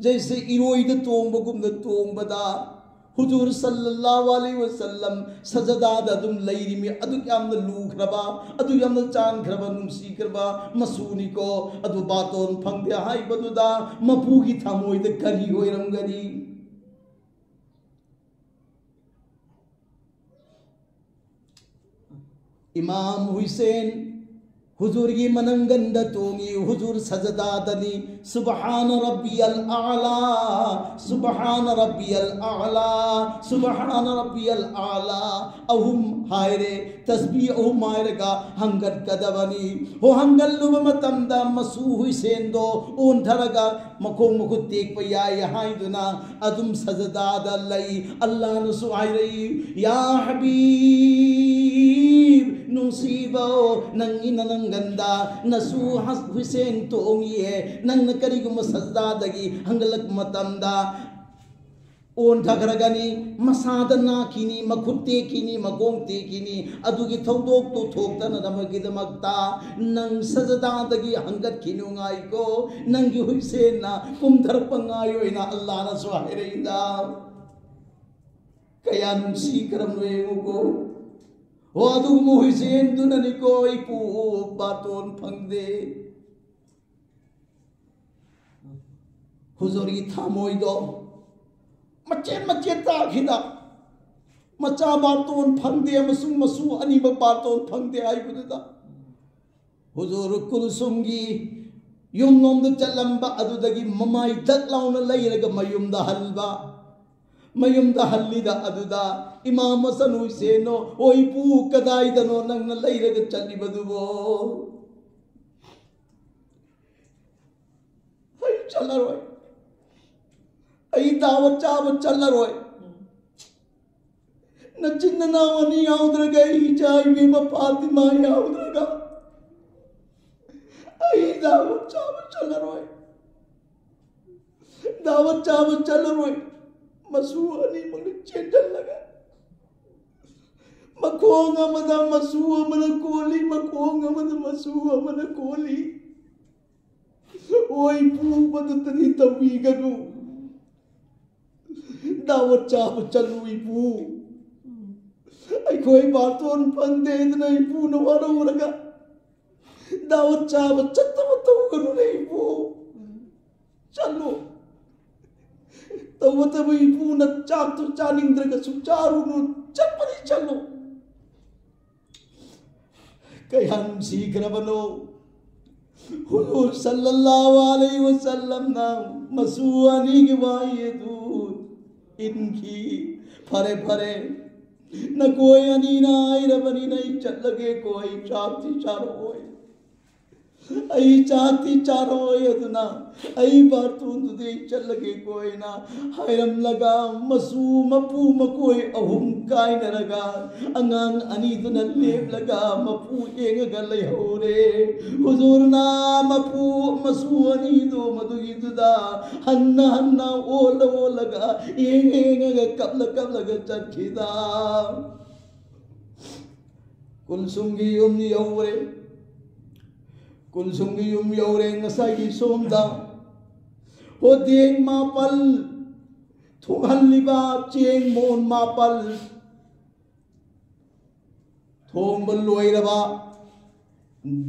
जैसे इरोइद तोंबगुम द तोंबदा हुजूर सल्लल्लाहु अलैहि वसल्लम सजदाद अदुम लैरिमी अदु यामन लूखरबा अदु यामन चानखरबा नुंसीखरबा मसूनी को अदु बातोन फंगदे हाइबदुदा मपू की थमोइद करी होइरमगनी इमाम हुसैन हुजूर की मनंगंद तोंगी हुजूर सजदादनी सुबहान रब्बियल आला सुबहान रब्बियल आला सुबहान रब्बियल आला अहुम हायरे तस्बीह अहुम हायरेगा हंगत कदवनी हो हंगल्लुब मतमदा मसू हुसैन दो उन धरगा मखों मुखुत तेक पयाय हाइदुना अदुम सजदाद लई अल्लाह नुसु हायरे या हबीब नुसीबो नंगी नंगंदा नसू हुसैन तोंगी है नंग करिगुम सजदादगी हंगलक मतमदा ओन थगरगनी मसाद नाखिनी मखुत्ते किनी मगोंते किनी अदुगी थौदोक तो थोक्तन नमगी दमक्ता नंग सजदादगी हंगत खिनुंगाई को नंगी हुसैन ना कुमधर पंगायोइना अल्लाह ना सुहाइरेदा कया नुसी करम वेगुको हो अदुगुम हुसैन दुननी को इपू बातोन फंगदे हुजूर की थामोइदो मचे मचे ताखिदा मचा बातोन फंगदे मसु मसु अनिब बातोन फंगदे आइबुदा हुजूर कुलसुम की युमनोम द चलंबा अदुदगी ममाई दक लाउन लैरगा मयुमदा हलबा मयुमदा हल्लीदा अदुदा इमाम हसन हुसैनो ओइपू कदाइदनो नंग लैरगा चलिबदुबो हई चलरोय आई दावत चावत चलरोय नचिन नावनी याउद्रगा हिजाई बीमा फातिमा याउद्रगा आई दावत चावत चलरोय दावत चावत चलरोय मसू अनि मन चेंजल लगा मखोंग अमदा मसू अमन कोली मखोंग अमद मसू अमन कोली ओई पू बदतनी तवी गनु दावत चाप चलू इपू आई कोई बातों फंदे इतना इपू नवारो लगा दावत चाप चत्त मत गनु नहीं इपू चलो तो वो तब इपू न चाक तो चानिंद्र का सुचारू नु चपरी चलो कयान सीख रबनो हुजूर सल्लल्लाहु अलैहि वसल्लम ना मसूआनी की वाये दूध इनकी फरे फरे न कोई अनी ना आई रबनी नहीं चल लगे कोई चापती चारो होए आई चाती चारोय अदुना आई बातून तुदे चलगे कोयना हायरम लगा मसू मपू मकोय अहुम काय नरगा अंगांग अनि दुना लेप लगा मपू एंग गले होरे हुजूरना मपू मसू अनि दो मदुगी दुदा हन्ना हन्ना ओल लगा एंग एंग कबल ग चखिदा कुलसुंगी यौरे कुलसुंगी यौरे ngसाई सोमदा हो देंग मापल थोंगहल्लिबा चेंग मोन मापल थोंग लोइरबा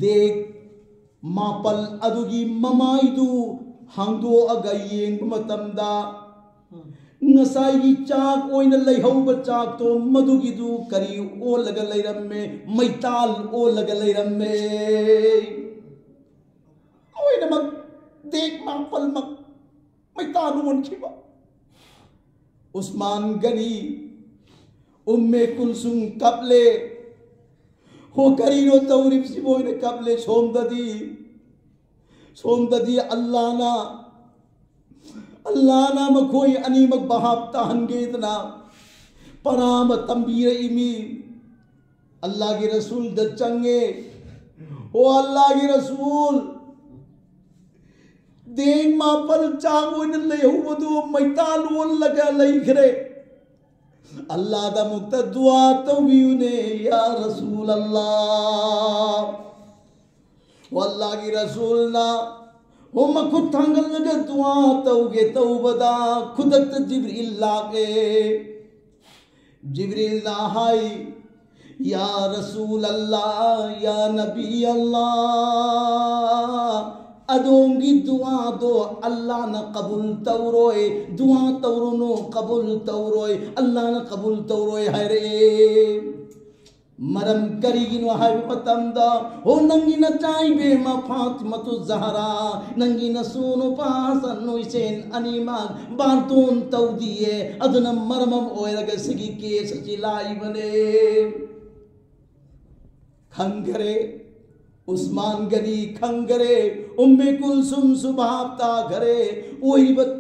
देग मापल अदुगी ममाइदु हांदो अगा येंग मतमदा ngसाई चाक ओइन लैहौब चाक तो मदुगिदु करी ओलग लैरम्मे मैताल ओलग लैरम्मे ओइनमक देख मापल मक मैताल ओनखिबा उस्मान गनी उम्मे कुलसुम कपले हो करीनो तौरिब सिबोइने कपले सोमददी अल्लाह ना मखोई अनीमक बहाब ताहनगेदना पराम तंबीर इमी अल्लाह के रसूल द चंगे हो अल्लाह के रसूल देंग मापल चागोन ले हुवदु मैतालोन लगा लैखरे अल्लाह दा मुक्ता दुआ तौबीने या रसूल अल्लाह वो अल्लाह की रसूल ना हो मखुद थांगल लगे दुआ तौगे तौबदा खुदत जिब्रील लागे जिब्रील ना हाय या रसूल अल्लाह या नबी अल्लाह अदोंगी दुआ दो अल्लाह न कबूल तौरोए दुआ तौरोनो कबूल तौरोए अल्लाह न कबूल तौरोए हरे मरम करीगिनो हाय मतमदा हो नंगी न चाइबे मा फातिमतु ज़हरा नंगी न सोनो पासन नोइसेन अनिमा बारतोन तौदिए अदन मरमम ओयरग सिगी केस चिलाई बने खंगरे उस्मान गनी खंगरे उम्मे कुलसुम सुभावता घरे ओइबत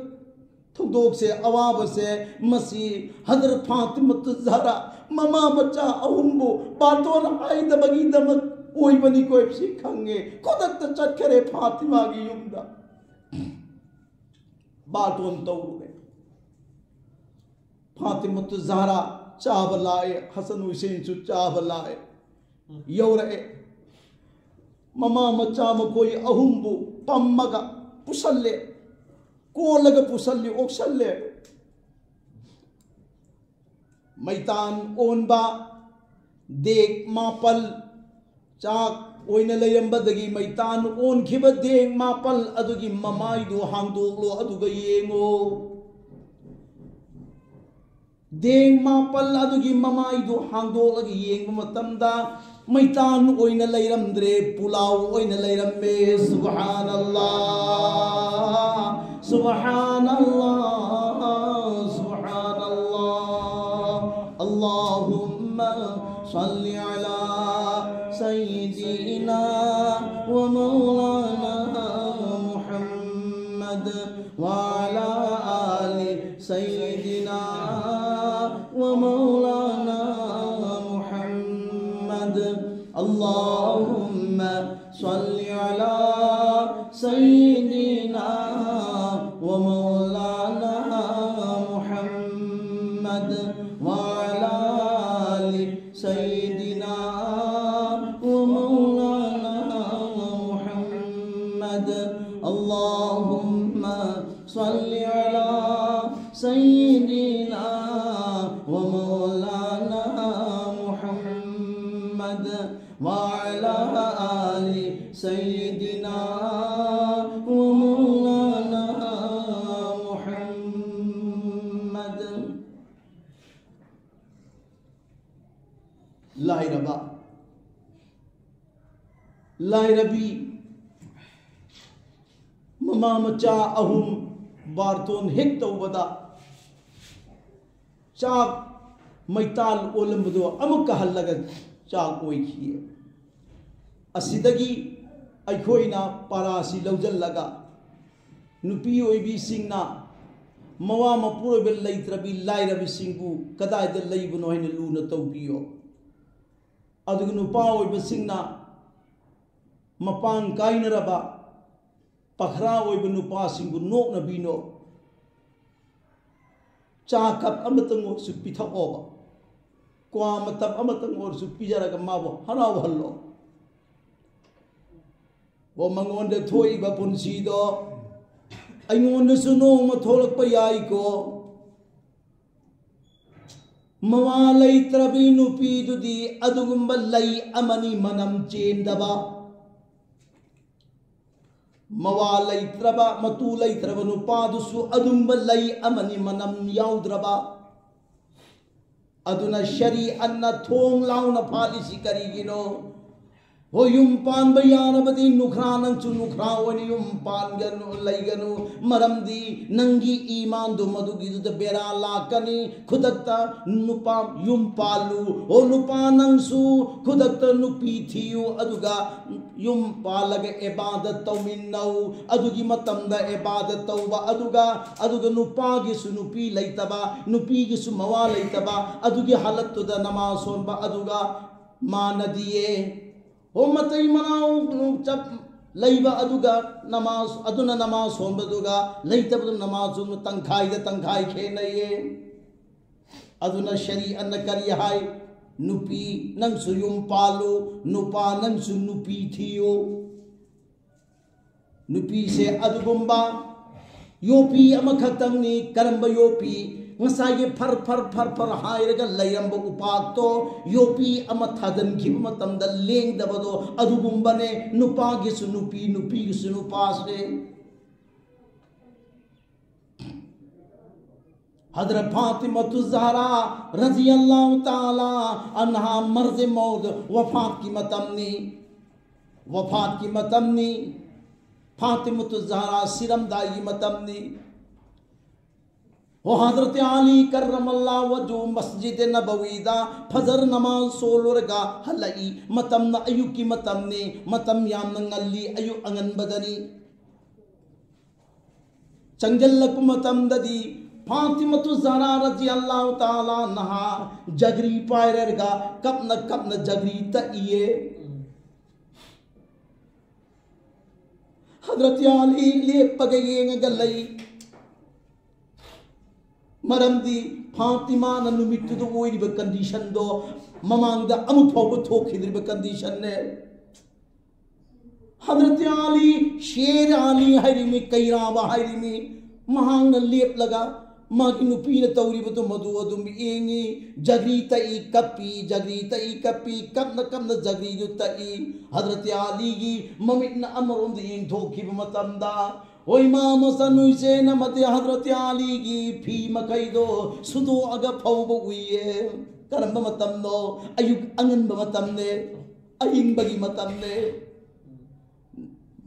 थुदोक से अवाब से मसी हजरत फातिमतु ज़हरा ममा बच्चा अहुम्बो बातोन आइद बगी दमक ओइ बनी कोई सी खंगे खुदत चखरे फातिमा की युमदा बातोन तौरे फातिमतु ज़हरा चावलाए हसन हुसैन सु चावलाए यौरे ममा मच्चा म कोई अहुम्बो पम्मगा पुसल्ले कोलग पुसल्ले ओक्सल्ले मैतान ओनबा देख मापल चाक ओइन लैरंबदगी मैतान ओनखिबा देख मापल अदुगी ममाइदु हांदोगलो अदुगा येंगो देख मापल अदुगी ममाइदु हांदोगलगी येंगबा मतमदा मैतान ओइन लैरंद्रे पुलाव ओइन लैरंबे सुब्हानल्लाह सुब्हानल्लाह सुब्हानल्लाह अल्लाहुम्मा सल्लि अला सय्यिदिना व मौलाना मुहम्मद व अला आलि सय्यिदिना व मौलाना मुहम्मद अल्लाहुम्मा सल्लि अला सय्यिदिना व मौलाना मुहम्मद व अला आलि सय्यिदिना व मौलाना मुहम्मद अल्लाहुम्मा सल्लि अला सय्यिदिना व मौलाना मुहम्मद व अला आलि सय्यिदिना व मौलाना मुहम्मद। लाइरबा लाइरबी ममा मचा अहुम बारतोन हेक तौबदा चाक मैताल ओलंबदो अमुक हल्लग चाक ओइखिए असिदगी अखोइना पारासी लौजल्लगा नुपी ओइबिसिंगना मवा मपुरोबे लैत्रबी लाइरबिसिंगु कदाइदा लैबनो हैन लूना तौबियो अदुगु नुपा ओइबसिंगना मपांग काइनरबा पखरा ओइब नुपासिंगु नोकनबिनो चा कप अमतंग ओरसु पिथकोबा क्वा मतब अमतंग ओरसु पिजरगा माबो हराव हल्लो वो मंगोंदे थोइबा पुंसीदो अइंगोंदसु नोंग थोलकपा याइको मवा लैत्रबी नुपीदुदी अदुगुंबा लै अमनी मनम चेंदबा मवा लैत्रबा मतु लैत्रबा नुपादुसु अदुंबा लै अमनी मनम याउद्रबा अदुना शरी अन्ना थोंग लाउना फालिसी करिगिनो हो युम पान बयानबदी नुखरा नंचु नुखरा वनी युम पान गनु लैगनु मरमदी नंगी ईमान दु मदुगी दु बेरा लाकनी खुदक्ता नुपा युम पालू ओ नुपा नंसु खुदक्ता नुपी थियु अदुगा युम पालगे इबादत तौमिन्नौ अदुगी मतमदा इबादत तौबा अदुगा नुपागी सु नुपी लैतबा नुपीगी सु मवा लैतबा अदुगी हालत तुदा नमाज सोनबा अदुगा मानदिए हो मतई मनाउ चप लैबा अदुगा नमाज अदुना नमाज सोनबदुगा लैतबदु नमाज सोन तंखाई खेनये अदुना शरी अन्न करी हाय नुपी नंसु युम पालो नुपा नंसु नुपी थियो नुपी से अदुगुंबा योपी अमखतंगनी Karamba योपी ngsaye far hairaga lairamba upakto yopi ama thadan khib matamda lengdabado adugumbane nupa gi su nupi gi su nupa se Hazrat Fatima Zahra radhiyallahu ta'ala anha marz maut wafat ki matamni Fatima Zahra siram dai matamni वो हजरत अली करमल्लाह वजू मस्जिद नबवीदा फजर नमाज सोलोरगा हलई मतम न अयुक की मतम ने मतम याम नंगली अयु अंगन बदनी चंगल्लक मतम ददी फातिमतु ज़हरा रज़ियल्लाहु ताला अन्हा जगरी पायरगा कब न जगरी तइए हजरत अली ले पगेंग गलई मरमदी फातिमा नुमित्तुदो ओइरिबा कंडीशन दो ममांगदा अमु फावबो थोखिद्रिबा कंडीशन ने हजरत अली शेर अली हरिमी कैराबा हरिमी महांग लेप लगा मागी नुपी ने तौरिबो मधु अदुम एंगी जगरी तई कपी कब न जगरी दु तई हजरत अली की ममित न अमरोंद एंग थोखिबा मतमदा ओ इमाम हसन हुसैन मते हजरत अली की फी मकैदो सुदो अग फौब उइए करम मतम नो अयुक अंगन मतम ने अहिंबगी मतम ने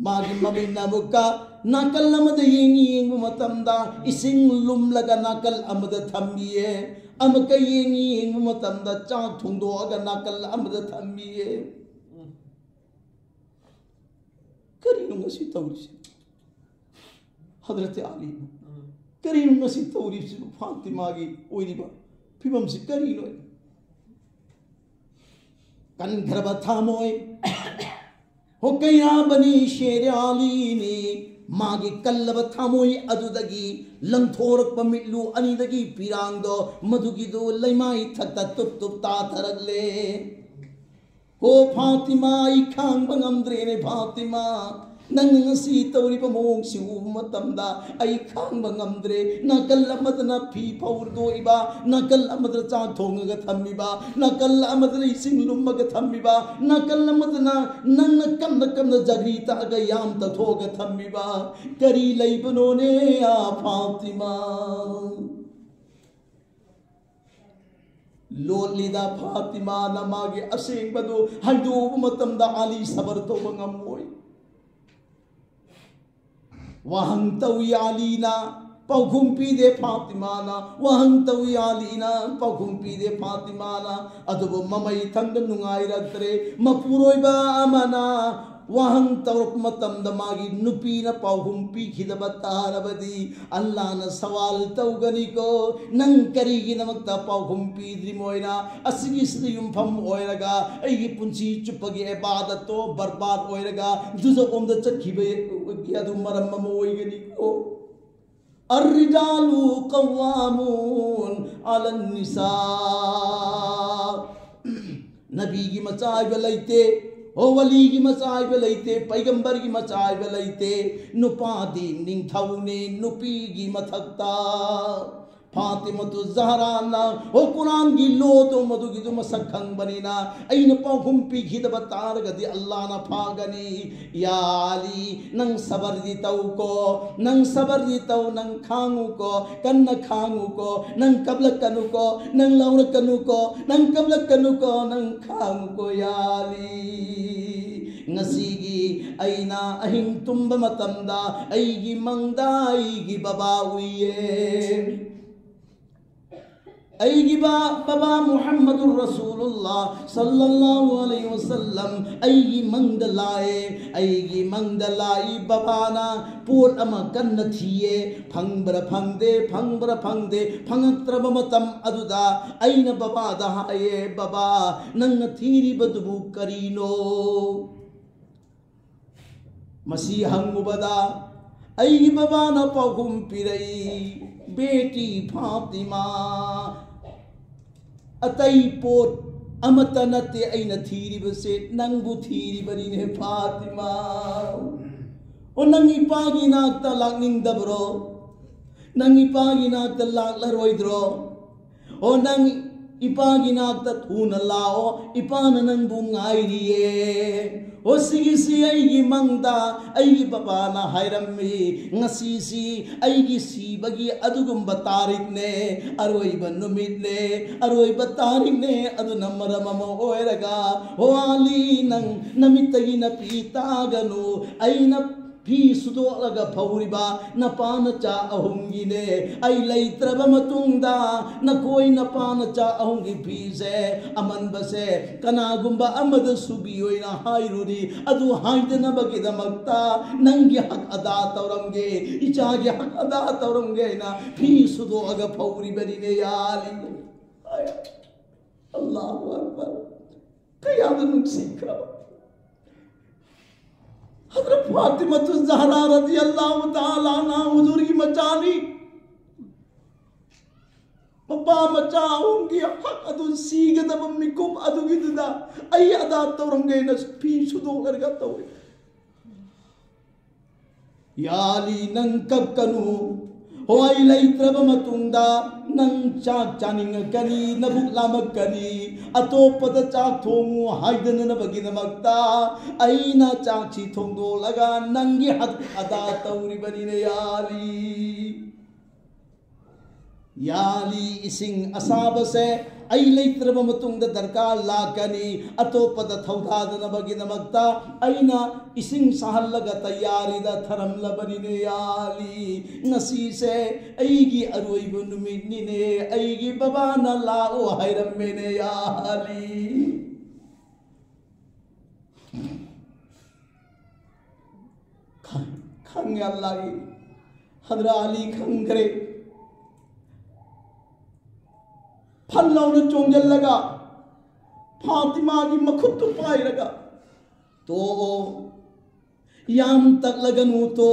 मागी ममिन नमुका नाकल नमद येंग मतम दा इसिंग लुम लगा नाकल अमद थम्बिए अमक येंग मतम दा चा थुंदो अग नाकल अमद थम्बिए करिनु ngasi tawris हजरत अली करीन ngasi tawris फातिमा की ओइरिबा फिबम से करीनो कन घरबा थामोय हो कैरा बनी शेर अली ने मागी कल्लब थामोय अदुदगी लंथोरक पमिलु अनिदगी पिरांगदो मधुगिदो लैमाई थक्ता तुप ता थरगले हो फातिमा ई खांग बंगमद्रे ने फातिमा नंग ngasi तौरिबा मोंग सिउ मतमदा आई खांग बंगमद्रे नकल अमदना फी फौरदो इबा नकल अमद्र चा थोंगगा थम्मिबा नकल अमद्र इसिंग लुमगा थम्मिबा नकल अमदना नंग कम जगरी तागा याम तथोगा थम्मिबा करी लैबनोने आ फातिमा लोलिदा फातिमा नमागे असेंग बदो हंदो मतमदा अली सबर तो बंगमोय वहंग तवी अलीना पौखुंपी दे फातिमाना वहंग तवी अलीना पौखुंपी दे फातिमाना अदुबो ममई थंग नुंगाई रत्रे मपुरोइबा अमना wahang tawrok matam da magi nupi na pauhum pi khidaba tarabadi Allah na sawal tawgani ko nang karigi namakta pauhum pi drimoina asigi siyum pham oiraga ai punchi chupagi ibadat to barbad oiraga duzo omda chakhibe adu maram moigani ko ar-rijalu qawwamun 'ala an-nisa nabi gi machai belaite o wali gi machai belaite paigambar gi machai belaite nupadi ningthaune nupi gi mathakta Fatimatu Zahra na o Quran gi lo to madu gi to masak khang banina aina pauhum pi khidaba targadi Allah na phagani ya Ali nang sabar di tau ko nang sabar di tau nang khangu ko kanna khangu ko nang kabla kanu ko nang laura kanu ko nang kabla kanu ko nang khangu ko ya Ali ngasigi aina ahing tumba matamda aigi mangda aigi baba uye aigi baba Muhammadur Rasulullah sallallahu alaihi wasallam aigi mangdalai baba na pot ama kanna thiye phangbra phangde phangaktraba matam aduda aina baba da haye baba nang thiri badubu karino masi hangubada aigi baba na pauhum pirai beti Fatima atai pot amata nate aina thiri base nangbu thiri bari ne Fatima o nangi pagi nakta lakning dabro nangi pagi nakta lakla roidro o nangi ipagi nakta thuna lao ipana nangbu ngairiye o sigi si aigi mangda aigi baba na hairammi ngasi si aigi si bagi adugumba tarik ne aroiba numit ne aroiba tarik ne adu namaramama oiraga o Ali nang namitagi na pitaganu aina pi sudolaga phauriba napana cha ahungine ai leitraba matungda nakoi napana cha ahungi pise aman base kanagumba amada subi oina hairuni adu haidana bagida makta nangi hak ada tauramge ichage hak ada tauramge na pi sudolaga phauriba ne yali Allahu akbar kayadun sikha Hazrat Fatimatu Zahra radiyallahu ta'ala anha huzur ki machani papa machaungi hak adu sigada bammikum adu gidda ay ada tawrange na pi sudo garga taw yali nang kakkanu hoai leitraba matungda nang chak chaning kani nabuk lamak kani atopada chak thongu haidana na bagina makta aina chak chi thongdo laga nangi hak ada tawri bani ne yali ising asaba se ai leitraba matungda darkar lakani atopada thaudadana bagina makta aina ising sahallaga tayari da tharam labani ne yali ngasi se aigi aroibu numit ni ne aigi baba na lao hairamme ne yali khang Allah Hadra Ali khangre फल्लाउ ने चोंजल लगा फातिमा की मखुत पाई लगा तो याम तक लगनु तो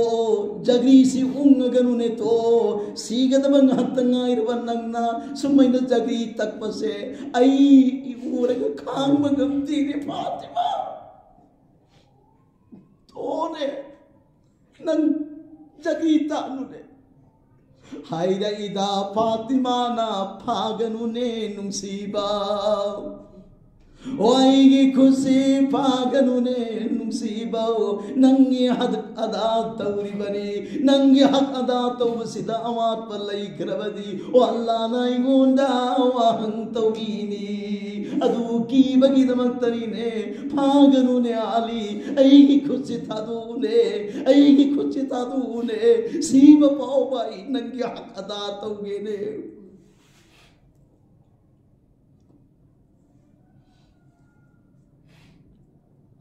जगरी सी उंगगनु ने तो सीगद बंग हतंगा इरवन्नंगना Schuman जगरी तक पसे आई इवरग खांग मगमती ने फातिमा तो ने नंग जगरी तानु ने Haida ida Fatima na phaganu ne nungsiba Oigi khusi phaganu ne nungsiba Nangi had ada tawri bani Nangi hak ada tawsida awat palai krabadi O Allah na ingonda wahang tawini Adu ki bagi damaktari ne phaganu ne Ali Aigi khusi thadu ne Siba pao bai nangi hak ada tawge ne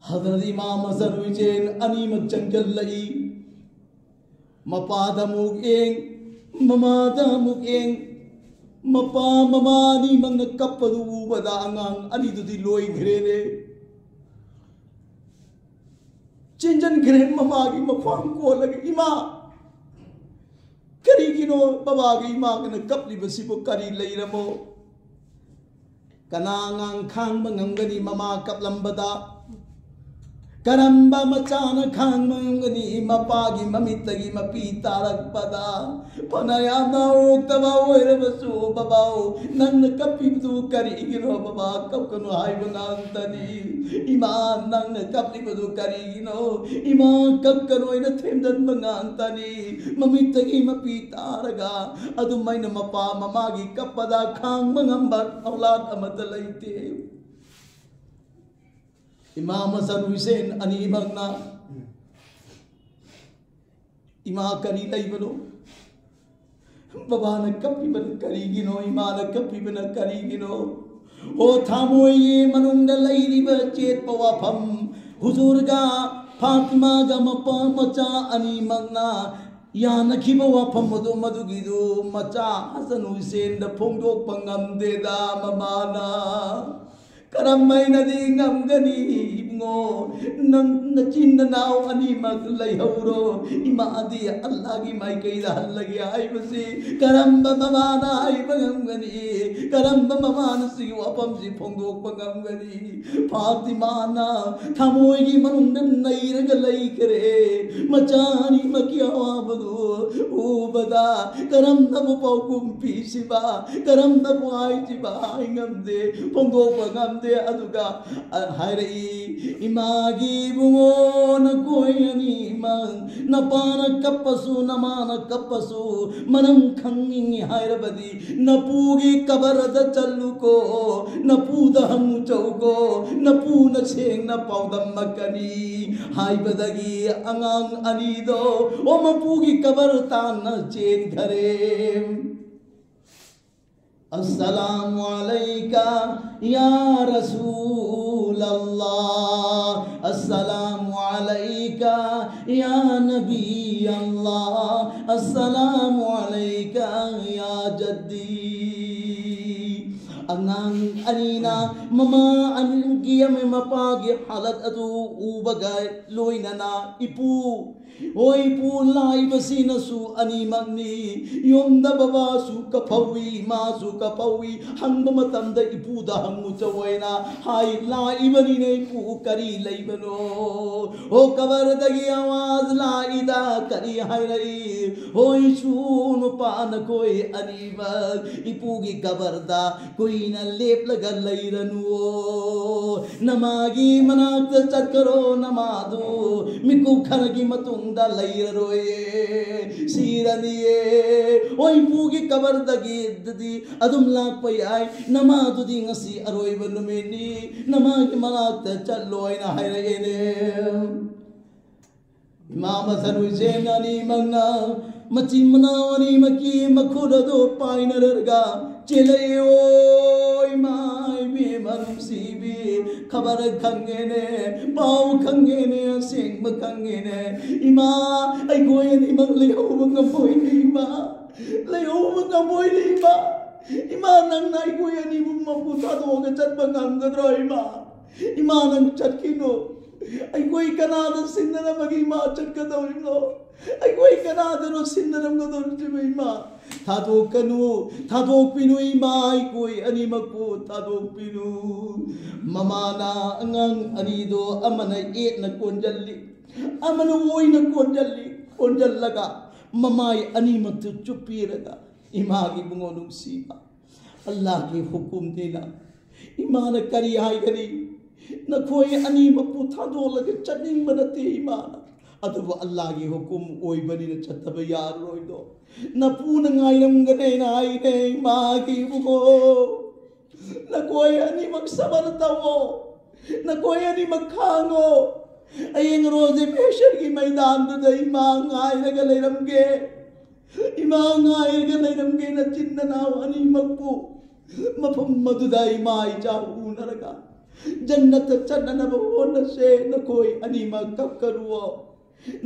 हजरत इमाम हसन हुसैन अनीमक चंचल मपाद मुक एंग ममाद मुक एंग मपा ममानी मंग कपदु उबदा अंगांग अनिदुदी लोइग्रेने चिंजन grain ममागी मफाम कोलग इमा करीगिनो बाबागी इमा कन कपलिबसिबो करी लैरमो कनांगांग खांग मंगंगनी mama कपलंबदा Karamba मचान खांग मंगनी मपागी ममितगी मपी तारक पदा पनाया ना ओक्तवा ओइरबसु बाबाओ नन्न कपिबदु करीगिनो बाबा कपकनो हाइबंगांतनी इमा नन्न कपिबदु करीगिनो इमा कपकनो इन थेमदन मंगांतनी ममितगी मपी तारगा अदुमैन मपा ममागी कपदा खांग मंगंबा औलाद अमत लैते इमाम हसन हुसैन अनीमगना इमा करी लैबनो बाबान कपिबन करीगिनो इमान कपिबन करीगिनो ओ थामोये मनुंग लैरिब चेत पवाफम हुजूरगा फातिमागा मपा मचा अनीमगना यानखिब वाफम मदुगिदु मचा हसन हुसैन द फोंदोक पंगमदेदा ममाना करमैनदी ngамगनी इबंगो नचिन नाव अनीमक लैहौरो इमादी अल्लाह की माइकैदा हल्लगे आइबसी करम ममाना आइबंगमगनी करम ममाना सि वापम सि फोंदोक पंगमगनी फातिमाना थमोयगी मनुंद नैरग लैकरे मचानी मकियावदु उबदा करम नबु पौकुम पीसिबा करम नबु आइजिबा ngамदे फोंदोक पंगम दे अदुगा हायरई इमागी बुंगो न कोयनी मंग नपान कपसु नमान कपसु मनम खंगिंग हायरबदी नपूगी कबर द चल्लुको नपूद हम चौको नपू न सेंग न पौदम मकनी हायबदगी अंगांग अनीदो ओ मपूगी कबर तान चेन घरे अस्सलामु अलैका या रसूल अल्लाह अस्सलामु अलैका या नबी अल्लाह अस्सलामु अलैका या जद्दी अंगांग अनीना ममा अनगी में मपागे हालत अदु उबगा लोइनना इपू ओई पू लाइबसिनसु अनीमगनी योमदा बाबासु कफवी मासु कफवी हंग मतमदा इपूदा हंगु चवैना हाय लाइबनी ने पू करी लैबनो ओ कबरदगी आवाज लाइदा करी हायरई होई सुन पान कोई अनीमग इपूगी कबरदा कोई न लेप लगा लैरनु नमागी मनाक चकरो नमादो मिकु खरगी मतुंग लैरोये सीरनिये ओई पूगी कबरदगी ददी अदुम लाकपा याय नमादुदी ngasi अरोइबा नुमिनी नमागी मनाक्ता चल्लोयना हायरएने इमाम हसन हुसैन अनीमगना मची मनावनी मकी मखुरदो पाइनरगा चेलयो माय बे मनुसीबी खबर खंगेने पाव खंगेने सिंग खंगेने इमा आई कोई निमंग लेहो ngapoi इमा लेहो ngapoi इमा इमा नंग नाई कोई अनि मपु थादो ग चत ngamgadro इमा नंग चटकिनो आई कोई कनाद सिंदना मगी मा चटकदो आई कोई कनादनो सिंदनम गदो इमा थादोकनु थादोकपिनु इमा आई कोई अनिमकु थादोकपिनु ममाना अंगांग अनीदो अमना एटना कोंजल्ली अमना ओइना कोंजल्लगा ममाई अनिमक चुप्पीरगा इमागी बुंगो नुसीबा अल्लाह की हुकुम देना इमाना करी हायगनी नखोई अनिमकु थादोलगा चनिंग बनते इमाना अदब अल्लाह की हुकुम ओइबनी न चतब यारोइदो नपून गायरमगने नाइने मागी बुगो न कोई अनिमक सबर तवो न कोई अनिमक खांगो अयंग रोजे पेशर की मैदान दुदा इमा गायरग लेरमगे इमा गायरग लेरमगे न चिन्नना अनिमकु मफम मदुदा इमा इचा उनरगा जन्नत चन्ननब होनसे नखोय अनीमा कक्कनुओ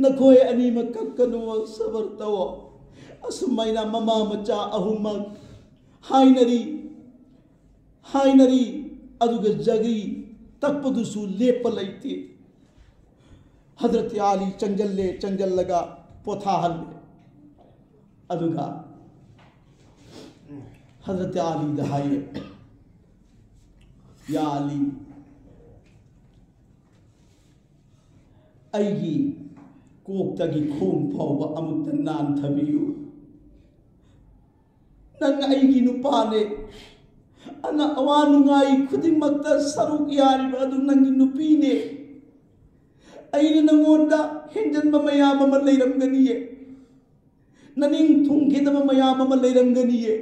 नखोय अनीमा कक्कनुओ सबर तवो असुमाइना ममा मचा अहुमक हाइनरी अदुग जगी तकपदुसु लेप लैते हजरत आली चंजल्लगा पोथाहल्ले अदुगा हजरत आली दहाये या अली अगी कोक्तगी खोम फाउबा अमुक्त नान थबियु नंग अगी नुपाने अना अवा नुंगाई खुदिमक्त सरुक यारिबा अदु नंगी नुपीने अइने नंगोंदा हेंजनबा मयाम अमा लैरमगनिये ननिंग थुंगिदबा मयाम अमा लैरमगनिये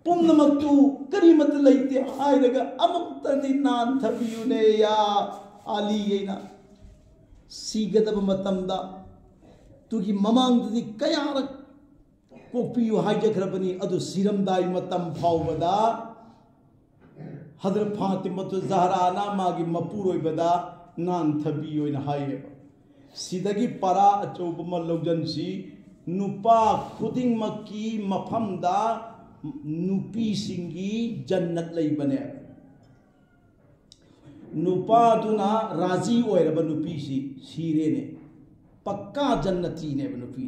पुम्नमक्तु करीमत लैते हायरगा अमुक्तदि नान थबियुने या आली येना सीगदब मतमदा तुगी ममांगदि कयारक कोपियु हाइजखरबनी अदु सिरमदाई मतम फाउबदा हजरत फातिमतु ज़हरा मागी मपुरोइबदा नान थबियोइना हाइबा सिदगी परा अचौबम लौजनसी नुपा खुदिंगमकी मफमदा नुपी सिंगी जन्नत लैबने नुपादुना राजी ओइरबा नुपीसी सीरेने पक्का जन्नती ने नुपी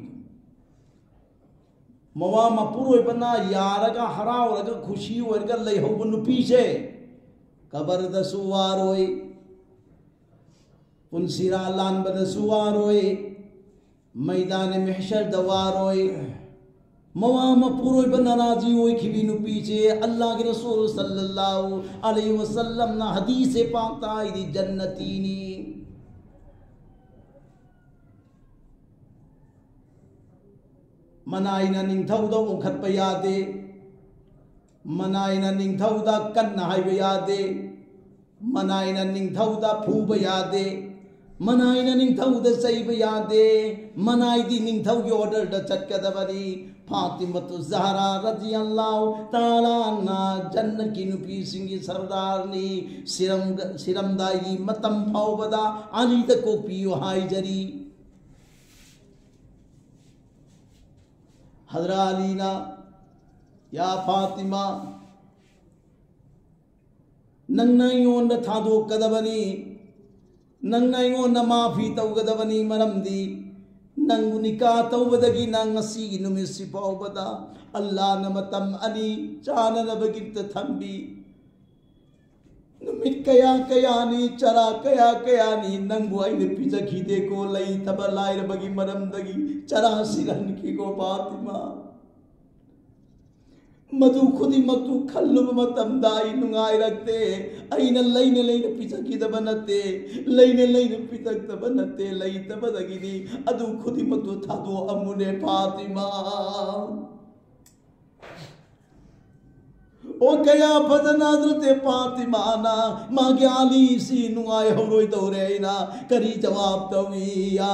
मवा मपुरोइबना यारगा हरावरगा खुशी ओइरगा लैहौब नुपीसे कबरदसु वारोय पुनसिरा लानबदसु वारोय मैदान महशर दवारोय मवा मपुरोइबना राजी ओइखिबी नुपीसे अल्लाह के रसूल सल्लल्लाहु अलैहि वसल्लम ना हदीस पाक ताइदी जन्नतीनी मनाइना निंथौदा ओंखटपा यादे मनाइना निंथौदा कन्ना हाइबा यादे मनाइना निंथौदा फूबा यादे मनाइना निंथौदा चैबा यादे मनाइदी निंथौगी ऑर्डर दा चटकदबनी फातिमतु ज़हरा रज़ियल्लाहु ताला अन्हा जन्नत की नुपी सिंगी सरदारनी सिरमदाई मतम फाउबदा अली द कोपियो हाइजरी हजरा अलीना या फातिमा नंगना योंद थादोकदबनी नंगना योंद माफी तौगदबनी मरमदी नंगु निका तौबदगी नंगसी नुमिसि फाउबदा अल्लाह नमतम अली चाननबगित थंबी नुमित कया कयानी चरा कया कयानी नंगु आइने पिजखिदे को लई तब लाइरबगी मरमदगी चरा सिरन की को फातिमा मधु खुदी मक्तु खल्लुब मतमदाई नुंगाई रखते अइना लैने लैने पिजखिदब नते लैने लैने पिजखदब नते लई तबदगिनी अदु खुदी मक्तु थादो अमुने फातिमा ओ कया फजना हजरत फातिमाना मागे आली सी नुआय होरोय दौरेना करी जवाब तवी या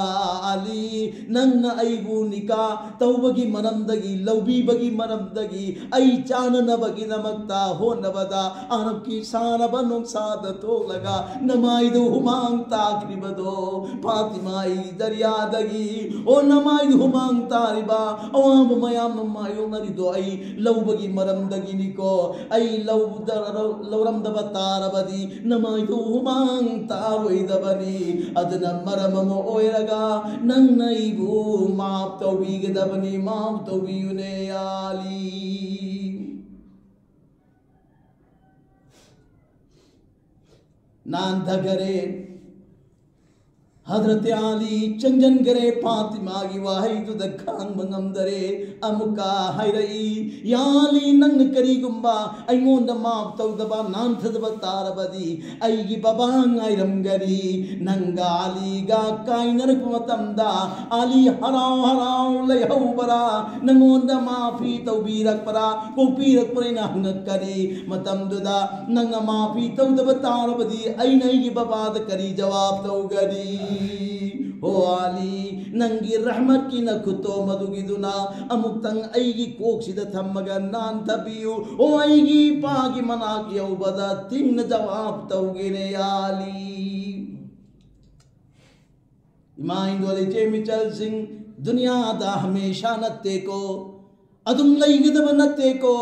आली नंग अइबु निका तौबगी मरमदगी लौबीबगी मरमदगी अइ चाननबगी नमक्ता होनबदा अरब की सानब नुक्साद तोलगा नमाइदु हुमांग ताक्रिबदो फातिमाई दरियादगी ओ नमाइदु हुमांग तारिबा अवाब मयाम नमायो नरिदो अइ लौबगी मरमदगी निको अई लौरमदब तारबदी नमाइदु हुमांग तारोइदबनी अदना मरममो ओइरगा नंगनैबु माफ तौबीगदबनी माफ तौबीयुने आली नांधगरे हजरत आली चंजन गरे फातिमा की वाही तो दखान मंगमदरे अमुका हायरई याली नंग करी गुम्बा अइमोंद माफ तौदबा नांथदब तारबदी अइगी बबांग आइरम गरी नंगा आली गा काइनरक मतमदा आली हराव हराव लयहौबरा नंगोंद माफी तौबीरक परा कोपीरक परेना हंगक करी मतमदुदा नंग माफी तौदब तारबदी अइनैगी बबाद करी जवाब तौगरी ओ आली नंगी रहमत की नखुतो मधुगिदुना अमुक्तंग अईगी कोक्सिदा थम्मगा नान थबियु ओ अईगी पागी मनाक यौबदा तिंग जवाब तौगेने याली इमाइंदोले चे मिचल सिंह दुनिया दा हमेशा नत्ते को अदुम लईगदब नत्ते को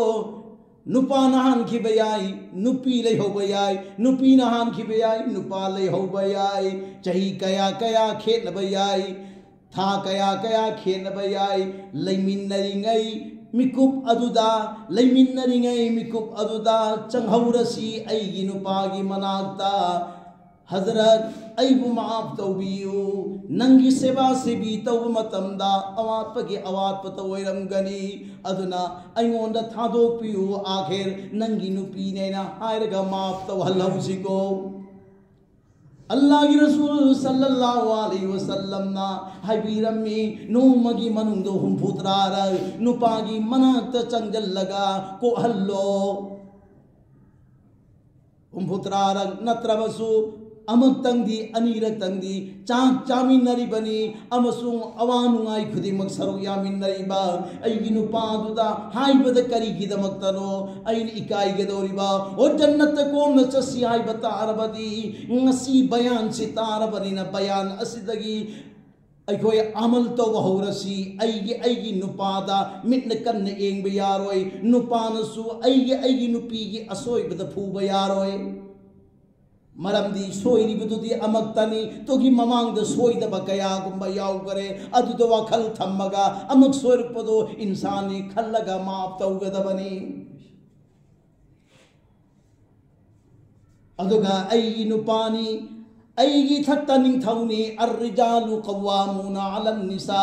नुपा नहान की बयाई नुपी ले हो बयाई नुपी नहान की बयाई नुपा ले हो बयाई चही कया कया खेत बयाई था कया कया खेत बयाई लैमिन्नरिंगई मिकुप अदुदा लैमिन्नरिंगई मिकुप अदुदा चंगहौरसी अईगी नुपागी मनाक्ता हजरत अईबु माफ तौबियु नंगी सेवा सेबी तौब मतमदा अवात्पगे अवात्प तौरमगनी अदुना अईंगोंदा थादोपियु आखिर नंगी नुपीनेना हायरगा माफ तौहल्लौसिको अल्लाह की रसूल सल्लल्लाहु अलैहि वसल्लम ना हाइबिरमी नोमगी मनुंदो हुंफुतरार नुपागी मनात चंगजल्लगा को हल्लो हुंफुतरार नत्रबसु अमक्तंगी अनीरक्तंगी चाक चामिन्नरिबनी अमसुंग अवानुंगाई खुदिमक सरुक यामिन्नरिबा अईगी नुपादुदा हाइबद करिगिदमक्तनो अईन इकाइगदोरिबा ओ जन्नत कोम चसी हाइब तारबदी ngasi बयान से तारबनिना बयान असिदगी अखोय अमल तौब हौरसी अईगी नुपादा मिटन कन्न एंग यारोय नुपानसु अईगी नुपीगी असोयबद फूब यारोय मरमदी सोईरिबदुदी अमक्तनी तोगी ममांग सोईदब कयागुंबा याउगरे अदुद वखल थम्मगा अमक सोइरपदो इंसानी खल्लगा माफ तौगदबनी अदुगा अईगी नुपानी अईगी थक्ता निंगथौनी अर्रिजालु कव्वामुना अलन निसा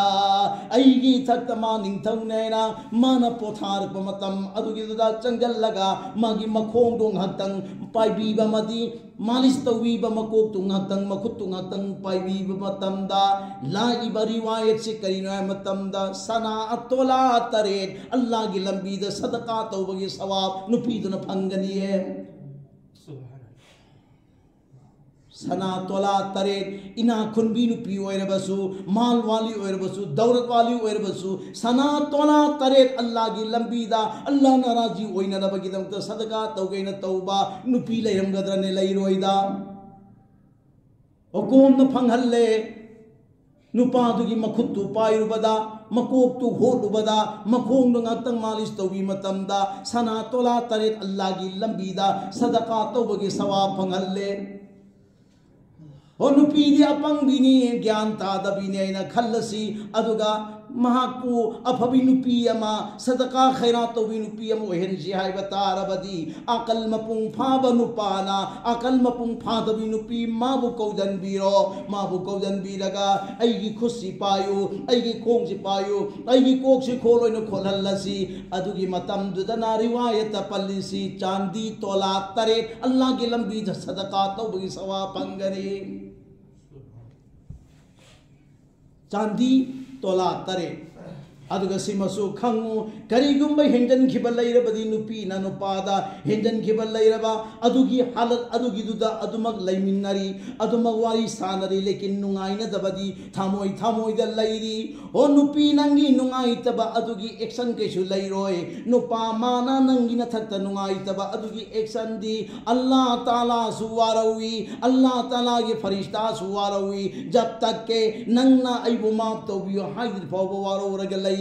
अईगी थक्ता मा निंगथौनेना माना पोथारप मतम अदुगिदुदा चंगजल्लगा मागी मखोंग दोंग हक्तंग पाइबीबा मदी मालिश तौबीबा मकोक तुंगतंग मखुत तुंगतंग पाइबीबा मतमदा लाइबा रिवायत से करीना मतमदा सना अतोला तरेत अल्लाह की लंबीदा सदका तौबगी सवाब नुपीदुना फंगनिये सना तोला तरेत इना खुनबी नुपी ओइरबसु माल वाली ओइरबसु दौलत वाली ओइरबसु सना तोला तरेत अल्लाह की लंबीदा अल्लाह नाराजी ओइनबगिदमत सदका तौगैना तौबा नुपी लेरमगद्रने लैरोइदा ओकोम न फंगहल्ले नुपादुगी मखुत्तु पाइरुबदा मकोक्तु होलुबदा मखोंग ngaktang मालिश तौबी मतमदा सना तोला तरेत अल्लाह की लंबीदा सदका तौबगी सवाब फंगहल्ले और नुपीदी अपंगबिनी ज्ञान तादबिनी ऐना खल्लसी अदुगा महाकु अफबी नुपी अमा सदका खैरात तौबी नुपी अम ओहेनसी हाइबा तारबदी अकल मपुंग फाबा नुपाना अकल मपुंग फादबी नुपी माबु कौदन बीरगा अईगी खुसी पायु अईगी खोंगसी पायु अईगी कोक्सी खोलोइनो खोलहल्लसी अदुगी मतम दुदना रिवायत पल्लिसी चांदी तोला तरेत अल्लाह की लंबी सदका तौबगी सवाब पंगरी चांदी तोला तरे अदुगा सिमसु खंगु करिगुंबा हेंजन खिबल लैरबदी नुपी ना नुपादा हेंजन खिबल लैरबा अदुगी हालत अदुगी दुदा अदुमक लैमिन्नरी अदुमक वारी सानरी लेकिन नुंगाइना दबदी थामोय द लैरी ओ नुपी नंगी नुंगाइ तबा अदुगी एक्शन केसु लैरोय नुपा माना नंगी न थक्ता नुंगाइ तबा अदुगी एक्शन दी अल्लाह ताला सुवारवी अल्लाह ताला के फरिश्ता सुवारवी जब तक के नंगना अइबु माफ तौबियो हाइद फावो वारो रगल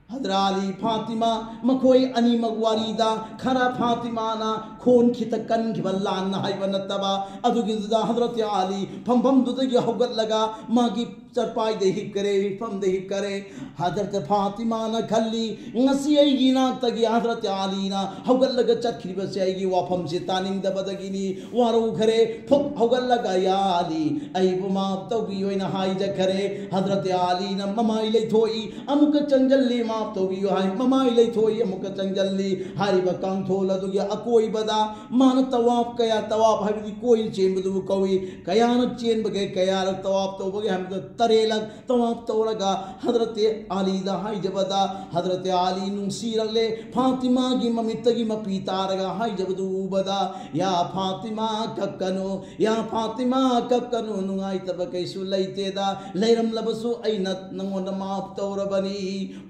हदराली फातिमा मखोई अनी मगवारीदा खरा फातिमा ना खोन खित कन खिबल्लान हाइबा नतबा अदुगिदा हजरत आली फम दुदगी हौगत लगा मागी चरपाई दे हिप करे हजरत फातिमा ना खल्ली ngasi aigi na tagi हजरत आली ना हौगत लगा चतखिबा से आइगी वाफम से तानिंग दबदगिनी वारो खरे फुक हौगत लगा या आली अइबु माफ तौबी ओइना हाइजा खरे हजरत आली ना ममाई लेथोई अमुक चंजल्ली माफ तौबी हाइ ममाई लेथोई अमुक चंजल्ली हारिबा कांथोल अदुगी अकोई बदा मान तवाफ कया तवाफ हाइबदी कोई चेंबदु कौई कयान चेंबगे कया तवाफ तौबगे हम तरेलक तवाफ तौरगा हजरत आली दा हाइजबदा हजरत आली नुंसीरले फातिमा की ममितगी मपी तारगा हाइजबदु उबदा या फातिमा कक्कनो या फातिमा कक्कनो नुंगाई तब कैसु लैतेदा लैरम लबसु ऐना नंगोंदा माफ तौरबनी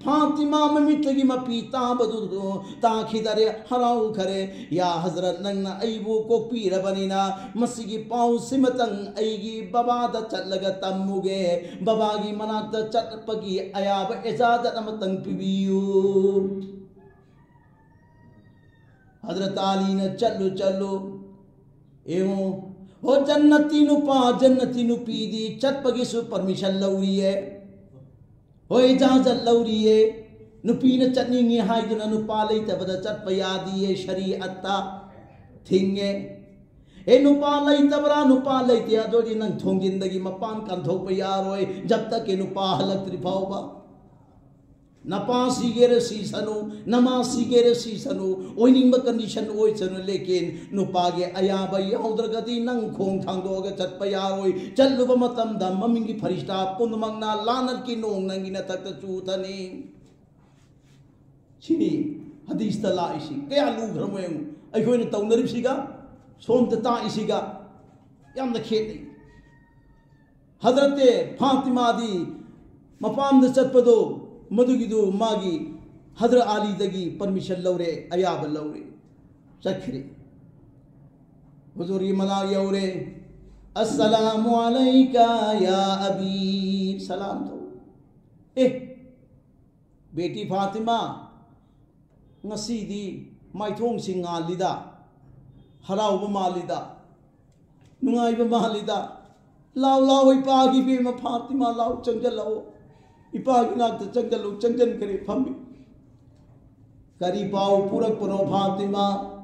फातिमा ममितगी मपी ताबदु ताखिदरे हराउ खरे या हजरत नंगना अइबु कोक्पीरबनिना मसिगी पाउ सिमतंग अइगी बाबादा चलगा तम्मुगे बाबागी मनाक्ता चटपगी अयाब इजाजत अमतंग पिबियु हजरत आली ने चलो चलो एवं हो जन्नती नुपा जन्नती नुपी दी चटपगी सु परमिशन लौरी है हो इजाजत लौरी है नुपी ने चटनी हाइदुना नुपा लेतबदा चटप यादी शरीअत्ता थिंगे ए नुपा लेतबरा नुपा लेते अदोदी नंग थोंगिंदगी मपान कांथोप यारोय जब तक ए नुपा हलक्त्रि फावबा नपा सीगेर सीसनु नमा सीगेर सीसनु ओइनिंग कंडीशन ओइसनु लेकिन नुपागे अयाब याउद्रगदी नंग खोंग थांगदोग चटप यारोय चल्लुब मतमदा ममिंगी फरिश्ता पुनमंगना लानत की नोंग नंगी नतक चूथनी छिनी हदीस तला इसी क्या लूग्रमों अखोइन तौनरिसिगा सोम ता इसीगा याम द खेत हजरत फातिमा दी मपाम द चटपदो मधुगिदु मागी हजरत आली दगी परमिशन लौरे अयाब लौरे चखरे हुजूर की मना यौरे अस्सलामु अलैका या अबी सलाम दो ए बेटी Fatima ngasi maithong sing ngalida harau ba malida nungai ba malida law law ipa gi be ma Fatima law changjal law ipa gi nak changjal changjan kare phami kari pau purak pano Fatima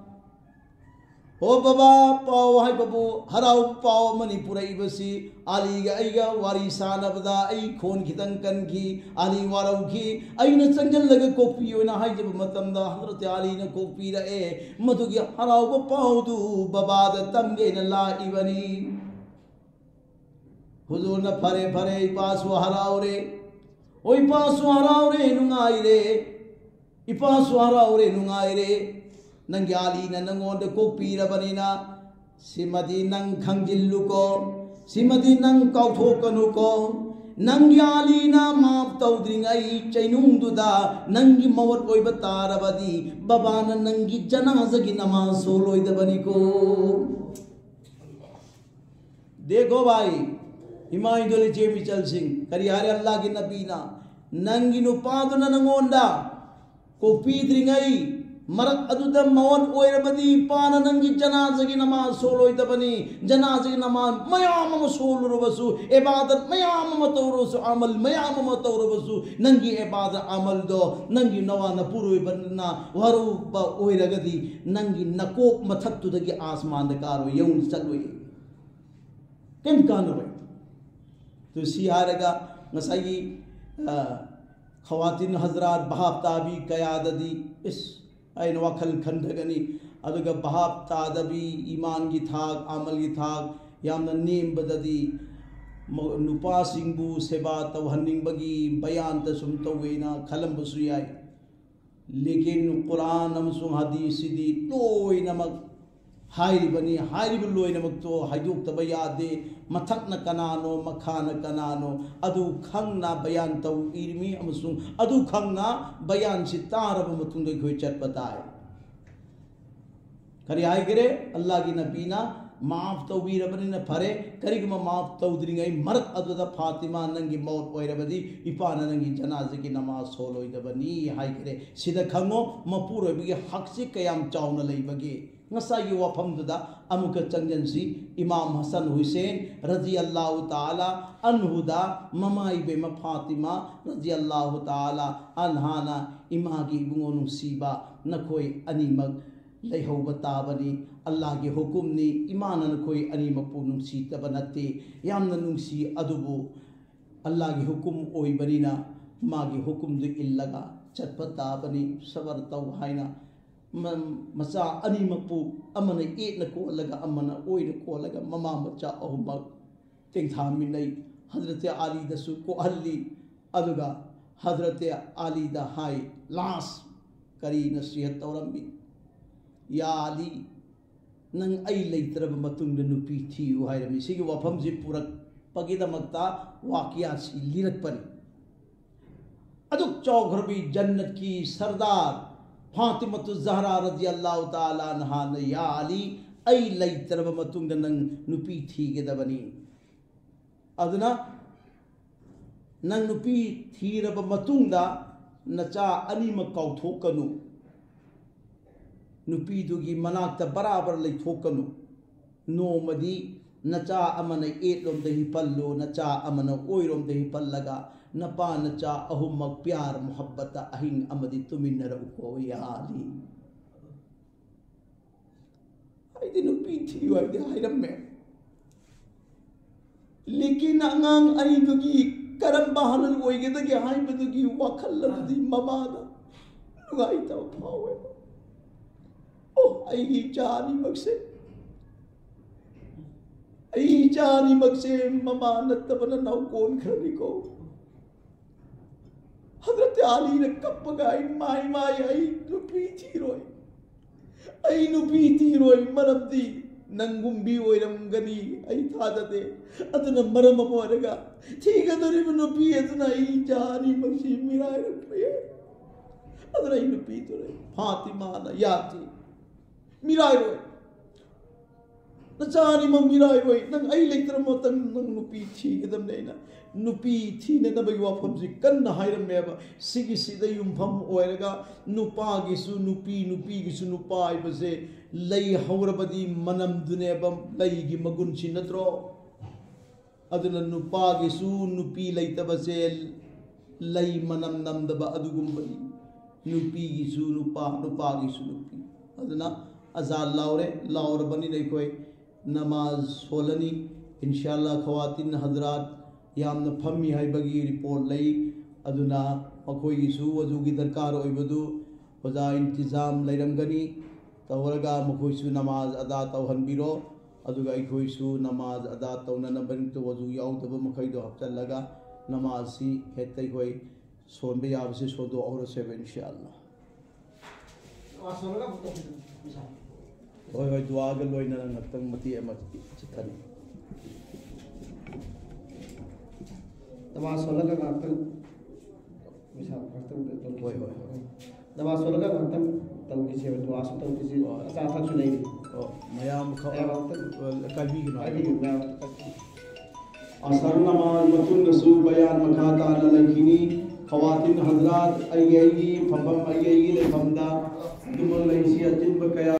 o baba pau hai babu harau pau mani purai basi ali ga aiga wari sanabda ai khon khitang kan ki ali warau ki aina changjal laga kopi oina hai jab matamda hazrat ali na kopi ra e madu gi harau ba pau du baba da tamge na la ibani huzur na phare phare pasu harau re oi pasu harau re nungai re ipasu harau re nungai re nang yali na nangonda kokpirabani simadi nang khangilluko simadi nang kauthokanuko nang yali na maaf tawdringai chainungduda nangi mawat oiba tarabadi babana nangi janaza gi namaz soloidabani ko देखो भाई हिमायुदुल Jamie चल सिंह करियारे अल्लाह की नबी ना नंगी नुपादु नंगोंदा कोपीद्रिंgai मरक अदुदा मवन ओइरबदी पाना नंगी जनाज़गी नमाज सोलोइदबनी जनाज़गी नमाज मयाम सोलुरबसु इबादत मयाम मतौरसु अमल मयाम मतौरबसु नंगी इबादत अमल दो नंगी नवा न पुरोइबना वरुब ओइरगदी नंगी नकोक मथक्तुदगी आसमान दकारो यौन चलुइ केम कानोय तो सियारगा ngसाई खवातिन हजरात बहाब ताबी कयाददी इस आइन वखल खंडगनी अदुगा बहाब तादबी ईमान की थाक अमल की थाक यामना नेम बददी नुपा सिंबु सेवा तवहनिंबगी बयान तसुम तवेना खलम बसुयाई लेकिन कुरान अमसुम हदीस सिदी लोय नमक हाइरिबनी हाइरिब लोय नमक तो हाइदुक तब यादे मथकना कनानो मखाना कनानो अदु खंगना बयान तव इरमी अमसुम अदु खंगना बयान से तारब मतुंग खोय चटपताय करी आय करे अल्लाह की नबीना माफ तौबीरबनी न फरे करिगम माफ तौद्रिंगै मरक अदुदा फातिमा नंगी मौत ओइरबदी इपाना नंगी जनाजे की नमाज सोलोइदबनी हाय करे सिदा खंगो मपुरोबी हक से कयाम चावना लैबगे ngसाई वफमदुदा अमुक चंजनसी इमाम हसन हुसैन रजी अल्लाह ताला अनहुदा ममाई बेम फातिमा रजी अल्लाह ताला अनहाना इमागी बुंगो नुसीबा नखोई अनिमक लेहौब ताबनी अल्लाह के हुकुम नि इमान नखोई अनिमक पु नुसी तबनते यामना नुसी अदुबु अल्लाह के हुकुम ओइबनिना मागी हुकुम दु इल्लगा चटपताबनी सबर तौ हाइना मचा अनीमकपु अमन एटना कोलगा अमन ओइना कोलगा ममा मचा अहुमक तेंथामिनै हजरत आली दसु को हल्ली अदुगा हजरत आली दा हाई लास करी नसीहत तौरम्बी या अली नंग आई लेत्रब मतुंग नुपी थियु हायरमी सिगी वफम जी पुरक पगिदमक्ता वाकिया सी लिरकपनी अदुक चौघरबी जन्नत की सरदार फातिमतु ज़हरा रज़ियल्लाहु ताला अन्हा ने या अली आई लेत्रब मतुंग नंग नुपी थीगेदबनी अदुना नंग नुपी थीरब मतुंगदा नचा अनिम कौथोकनु नुपीदुगी मनाक्ता बराबर लेथोकनु नोमदी नचा अमन एटलोमदे हिपल्लो नचा अमन ओइरोमदे हिपल्लगा नपा नचा अहुमक प्यार मोहब्बत अहिंग अमदी तुमिन्नरउको या अली आइदे नुपी थियो आइदे हाइरम्मे लेकिन अंगांग अनिदुगी करम बहानल ओइगेदगी हाइबदुगी वखल्लदी ममादा नुगाइता फावे ओ आई चानी मक्से ममा नत्तबन नाउ कोन खरनिको हजरत आली ने कप गाई माई माई आई नुपी थी रोई मरमदी नंगुंबी ओइरमगनी आई थादते अदना मरम मोरगा ठीक अदरी नुपी अदना आई चानी मक्सी मिराय रखले अदना आई नुपी तो फातिमा ना याती मिराय रोय नचानी म मिराय रोय नंग आई लेक्तर मोतन नंग नुपी थी गदम लेना नुपी थी ने नबई वाफम जी कन्न हायरमेबा सिगी सिदा युमफम ओयरगा नुपा गिसु नुपी गिसु नुपा आइबसे लई हौरबदी मनम दुनेबम लई गी मगुन छि नत्रो अदुना नुपा गिसु नुपी लैतबसे लई मनम नमदबा अदुगुंबनी नुपी गिसु नुपा गिसु नुपी अदुना अजान लाउर बनी नहीं कोई नमाज सोलनी इंशाल्लाह खवातीन हजरात यामन फम्मी हाइबगी रिपोर्ट लई अदुना मखोइगिसु अजुगी दरकार ओइबदु ओजा इंतजाम लैरमगनी तवरगा मखोइसु नमाज अदा तौहनबिरो अदुगा इखोइसु नमाज अदा तौननबनि तो वजु याउदब मखैदो हपचलगा नमाज सी हेतै कोई सोनबे याबसे सोदो और से इंशाल्लाह होय होय दुआ ग लोइना नतंग मति एम चिथनी नमाज सोलगा नातन मिसाल करतन होय होय नमाज सोलगा नातन तंग किसी दुआ सु तंग किसी असा था सुनाई ओ मयाम कभी अभी असर नमाज मतुंग सु बयान मखाता न लखिनी खवातीन हजरात अयगी फबम अयगी ले फमदा दुमल लैसी अजिब कया